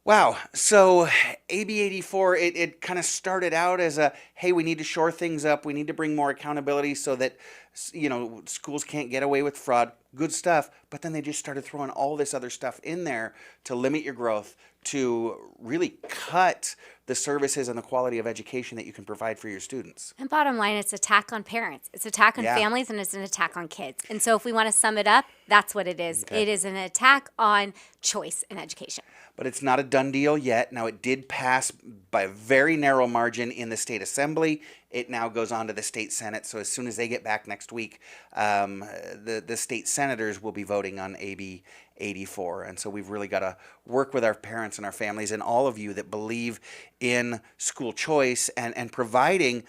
wow. So AB 84, it kind of started out as a, hey, we need to shore things up. We need to bring more accountability so that, schools can't get away with fraud. Good stuff. But then they just started throwing all this other stuff in there to limit your growth, to really cut the services and the quality of education that you can provide for your students. And bottom line, it's an attack on parents. It's an attack on families, and it's an attack on kids. And so if we want to sum it up, that's what it is. Okay. It is an attack on choice in education. But it's not a done deal yet. Now, it did pass by a very narrow margin in the state assembly. It now goes on to the state senate. So as soon as they get back next week, the state senators will be voting on AB 84. And so we've really got to work with our parents and our families and all of you that believe in school choice and providing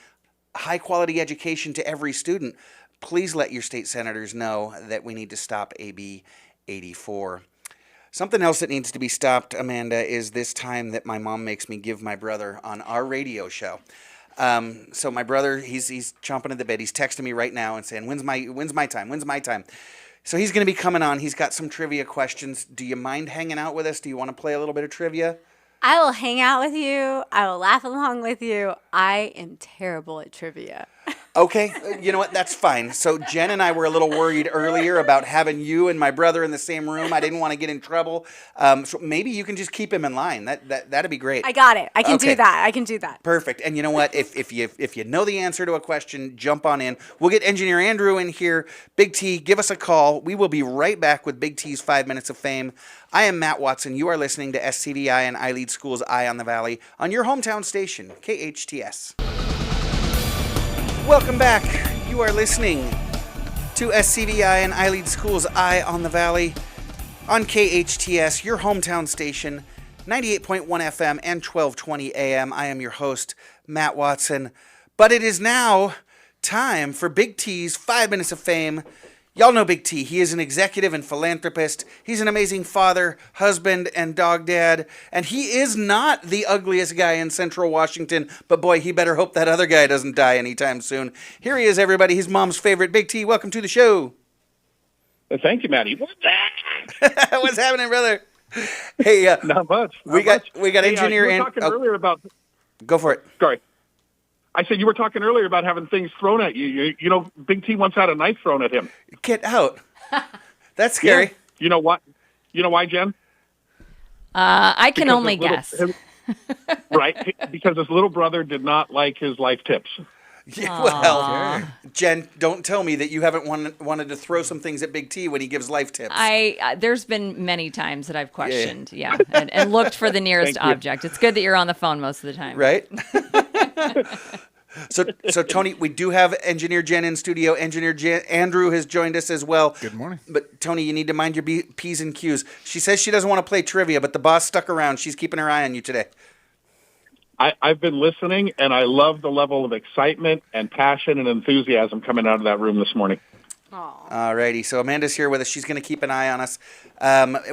high quality education to every student. Please let your state senators know that we need to stop AB 84. Something else that needs to be stopped, Amanda, is this time that my mom makes me give my brother on our radio show. So my brother, he's chomping at the bit. He's texting me right now and saying, when's my time? So he's going to be coming on. He's got some trivia questions. Do you mind hanging out with us? Do you want to play a little bit of trivia? I will hang out with you. I will laugh along with you. I am terrible at trivia. Okay, you know what? That's fine. So Jen and I were a little worried earlier about having you and my brother in the same room. I didn't want to get in trouble. So maybe you can just keep him in line. That'd be great. I got it. I can do that. Perfect. And you know what? If you know the answer to a question, jump on in. We'll get Engineer Andrew in here. Big T, give us a call. We will be right back with Big T's 5 Minutes of Fame. I am Matt Watson. You are listening to SCVi and iLead School's Eye on the Valley on your hometown station, KHTS. Welcome back. You are listening to SCVi and iLead School's Eye on the Valley on KHTS, your hometown station, 98.1 FM and 1220 AM. I am your host, Matt Watson. But it is now time for Big T's 5 Minutes of Fame. Y'all know Big T. He is an executive and philanthropist. He's an amazing father, husband, and dog dad. And he is not the ugliest guy in Central Washington, but boy, he better hope that other guy doesn't die anytime soon. Here he is, everybody. He's mom's favorite. Big T, welcome to the show. Thank you, Matty. What's that? What's happening, brother? Hey, not much. We got engineer and talking earlier about. Go for it. Sorry. I said you were talking earlier about having things thrown at you. You know, Big T once had a knife thrown at him. Get out. That's scary. Yeah. You know what? You know why, Jen? I can only guess. Right, because his little brother did not like his life tips. Yeah, well, Jen, don't tell me that you haven't wanted to throw some things at Big T when he gives life tips. There's been many times that I've questioned, and looked for the nearest object. It's good that you're on the phone most of the time. Right? So Tony, we do have Engineer Jen in studio. Engineer Andrew has joined us as well. Good morning. But Tony, you need to mind your P's and Q's. She says she doesn't want to play trivia, but the boss stuck around. She's keeping her eye on you today. I've been listening, and I love the level of excitement and passion and enthusiasm coming out of that room this morning. All righty. So Amanda's here with us. She's going to keep an eye on us.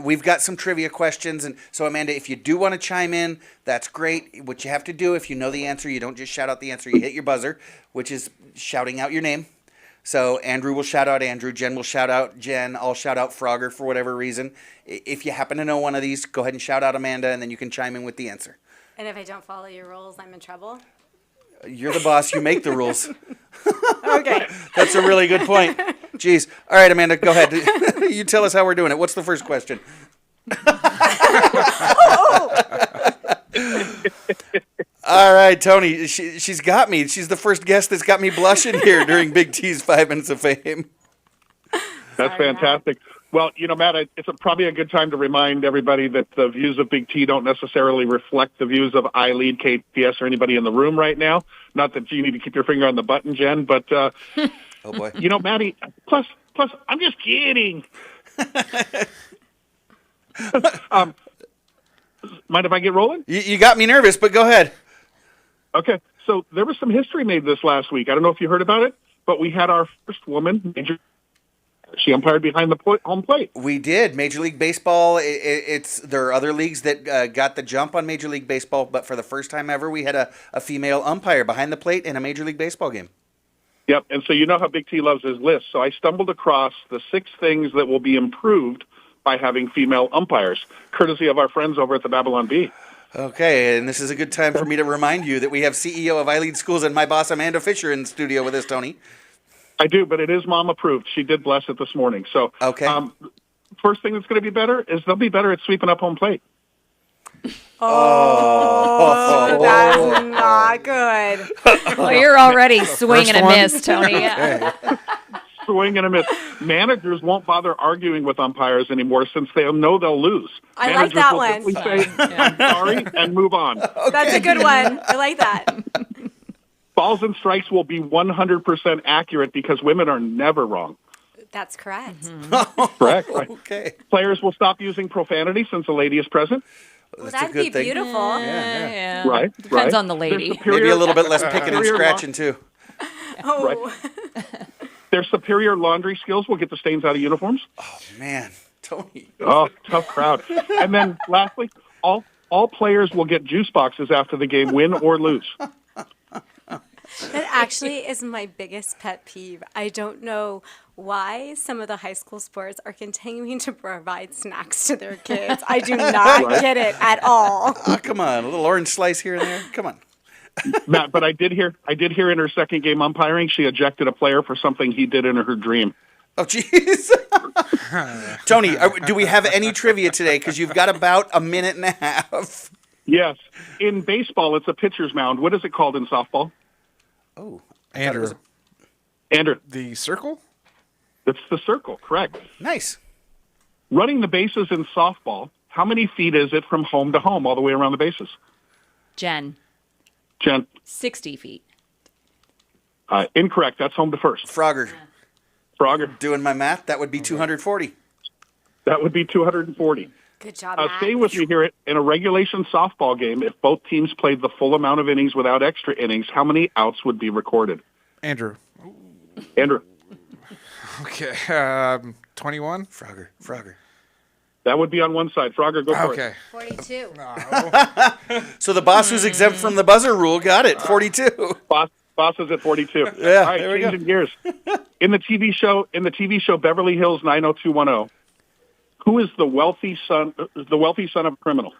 We've got some trivia questions. And so, Amanda, if you do want to chime in, that's great. What you have to do, if you know the answer, you don't just shout out the answer. You hit your buzzer, which is shouting out your name. So Andrew will shout out Andrew. Jen will shout out Jen. I'll shout out Frogger for whatever reason. If you happen to know one of these, go ahead and shout out Amanda, and then you can chime in with the answer. And if I don't follow your rules, I'm in trouble? You're the boss. You make the rules. Okay. That's a really good point. Jeez. All right, Amanda, go ahead. You tell us how we're doing it. What's the first question? All right, Tony. She's got me. She's the first guest that's got me blushing here during Big T's 5 Minutes of Fame. That's fantastic. Well, you know, Matt, it's probably a good time to remind everybody that the views of Big T don't necessarily reflect the views of iLead, KTS, or anybody in the room right now. Not that you need to keep your finger on the button, Jen, but, oh boy. You know, Matty, plus, I'm just kidding. Mind if I get rolling? You got me nervous, but go ahead. Okay, so there was some history made this last week. I don't know if you heard about it, but we had our first woman, she umpired behind the home plate. We did. Major League Baseball, there are other leagues that got the jump on Major League Baseball, but for the first time ever, we had a female umpire behind the plate in a Major League Baseball game. Yep, and so you know how Big T loves his list. So I stumbled across the 6 things that will be improved by having female umpires, courtesy of our friends over at the Babylon Bee. Okay, and this is a good time for me to remind you that we have CEO of iLead Schools and my boss, Amanda Fischer, in the studio with us, Tony. I do, but it is mom approved. She did bless it this morning. So okay. First thing that's going to be better is they'll be better at sweeping up home plate. Oh, that's not good. Well, you're already swinging a miss, Tony. Yeah. Swing and a miss. Managers won't bother arguing with umpires anymore since they know they'll lose. I Managers like that will one. simply say, I'm sorry, and move on. Okay. That's a good one. I like that. Balls and strikes will be 100% accurate because women are never wrong. That's correct. Mm-hmm. Correct. Right. Okay. Players will stop using profanity since a lady is present. Well, that'd be beautiful. Yeah. Right. Depends on the lady. Maybe a little bit less picking and scratching, too. Oh. Right. Their superior laundry skills will get the stains out of uniforms. Oh, man. Tony. Oh, tough crowd. And then lastly, all players will get juice boxes after the game, win or lose. That actually is my biggest pet peeve. I don't know why some of the high school sports are continuing to provide snacks to their kids. I do not get it at all. Oh, come on. A little orange slice here and there. Come on. Matt, but I did hear in her second game umpiring, she ejected a player for something he did in her dream. Oh, jeez. Tony, do we have any trivia today? Because you've got about a minute and a half. Yes. In baseball, it's a pitcher's mound. What is it called in softball? Oh, Andrew. Andrew. The circle? It's the circle, correct. Nice. Running the bases in softball, how many feet is it from home to home all the way around the bases? Jen. 60 feet. Incorrect. That's home to first. Frogger. Doing my math, that would be 240. That would be 240. Good job, Matt. Stay with me here. In a regulation softball game, if both teams played the full amount of innings without extra innings, how many outs would be recorded? Andrew. Okay. 21? Frogger. That would be on one side. Frogger, go for it. 42. So the boss who's exempt from the buzzer rule got it. 42. Boss is at 42. Yeah, all right, there we changing gears. In the TV show Beverly Hills 90210, who is the wealthy son of a criminal?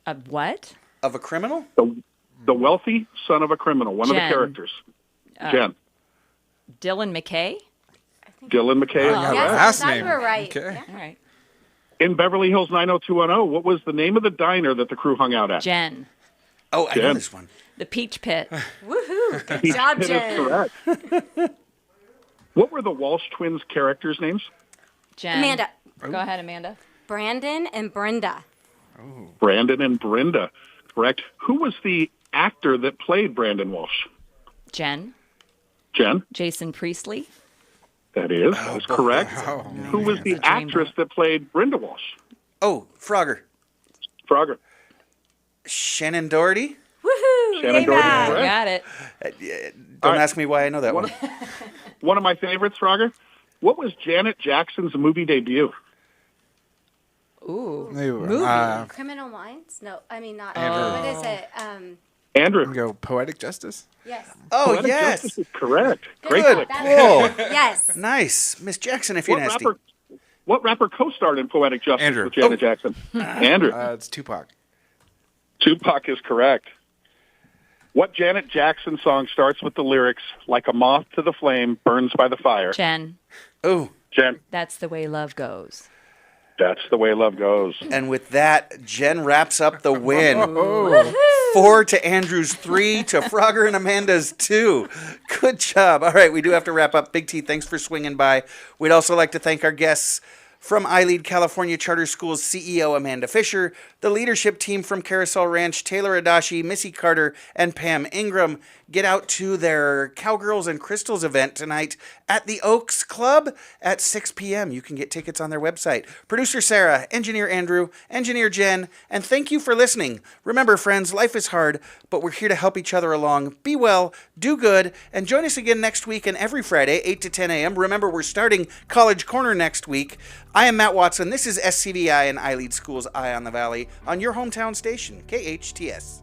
A what? Of a criminal? The wealthy son of a criminal. One Jen. of the characters. Jen. Dylan McKay? Dylan McKay is correct. Yes, I thought you were right. Okay. Yeah. All right. In Beverly Hills 90210, what was the name of the diner that the crew hung out at? Jen. Oh, I know this one. The Peach Pit. Woohoo. Good job, That is Jen. correct. What were the Walsh twins' characters' names? Jen. Amanda. Go ahead, Amanda. Brandon and Brenda. Brandon and Brenda. Correct. Who was the actor that played Brandon Walsh? Jen. Jason Priestley. That is correct. Who was the actress that played Brenda Walsh? Oh, Frogger. Shannon Doherty. Woohoo. Shannon Doherty is correct. Got it. Don't ask me why I know that one. One of my favorites, Frogger. What was Janet Jackson's movie debut? Ooh. Movie. Criminal Minds? No, I mean not. Andrew. What is it? Andrew. Go Poetic Justice? Yes. Oh, Poetic yes. Justice is correct. Great Good click. pull. Yes. Nice. Miss Jackson, if you're nasty. What rapper co-starred in Poetic Justice Andrew. with Janet Jackson? Andrew. It's Tupac. Tupac is correct. What Janet Jackson song starts with the lyrics, like a moth to the flame, burns by the fire? Jen. Oh. Jen. That's the way love goes. That's the way love goes. And with that, Jen wraps up the win. 4 to Andrew's 3 to Frogger and Amanda's 2. Good job. All right, we do have to wrap up. Big T, thanks for swinging by. We'd also like to thank our guests from iLead California Charter Schools CEO Amanda Fischer, the leadership team from Carousel Ranch, Taylor Adachi, Missy Carter, and Pam Ingram. Get out to their Cowgirls and Crystals event tonight at the Oaks Club at 6 p.m. You can get tickets on their website. Producer Sarah, engineer Andrew, engineer Jen, and thank you for listening. Remember, friends, life is hard, but we're here to help each other along. Be well, do good, and join us again next week and every Friday, 8 to 10 a.m. Remember, we're starting College Corner next week. I am Matt Watson. This is SCVi and iLead Schools Eye on the Valley on your hometown station, KHTS.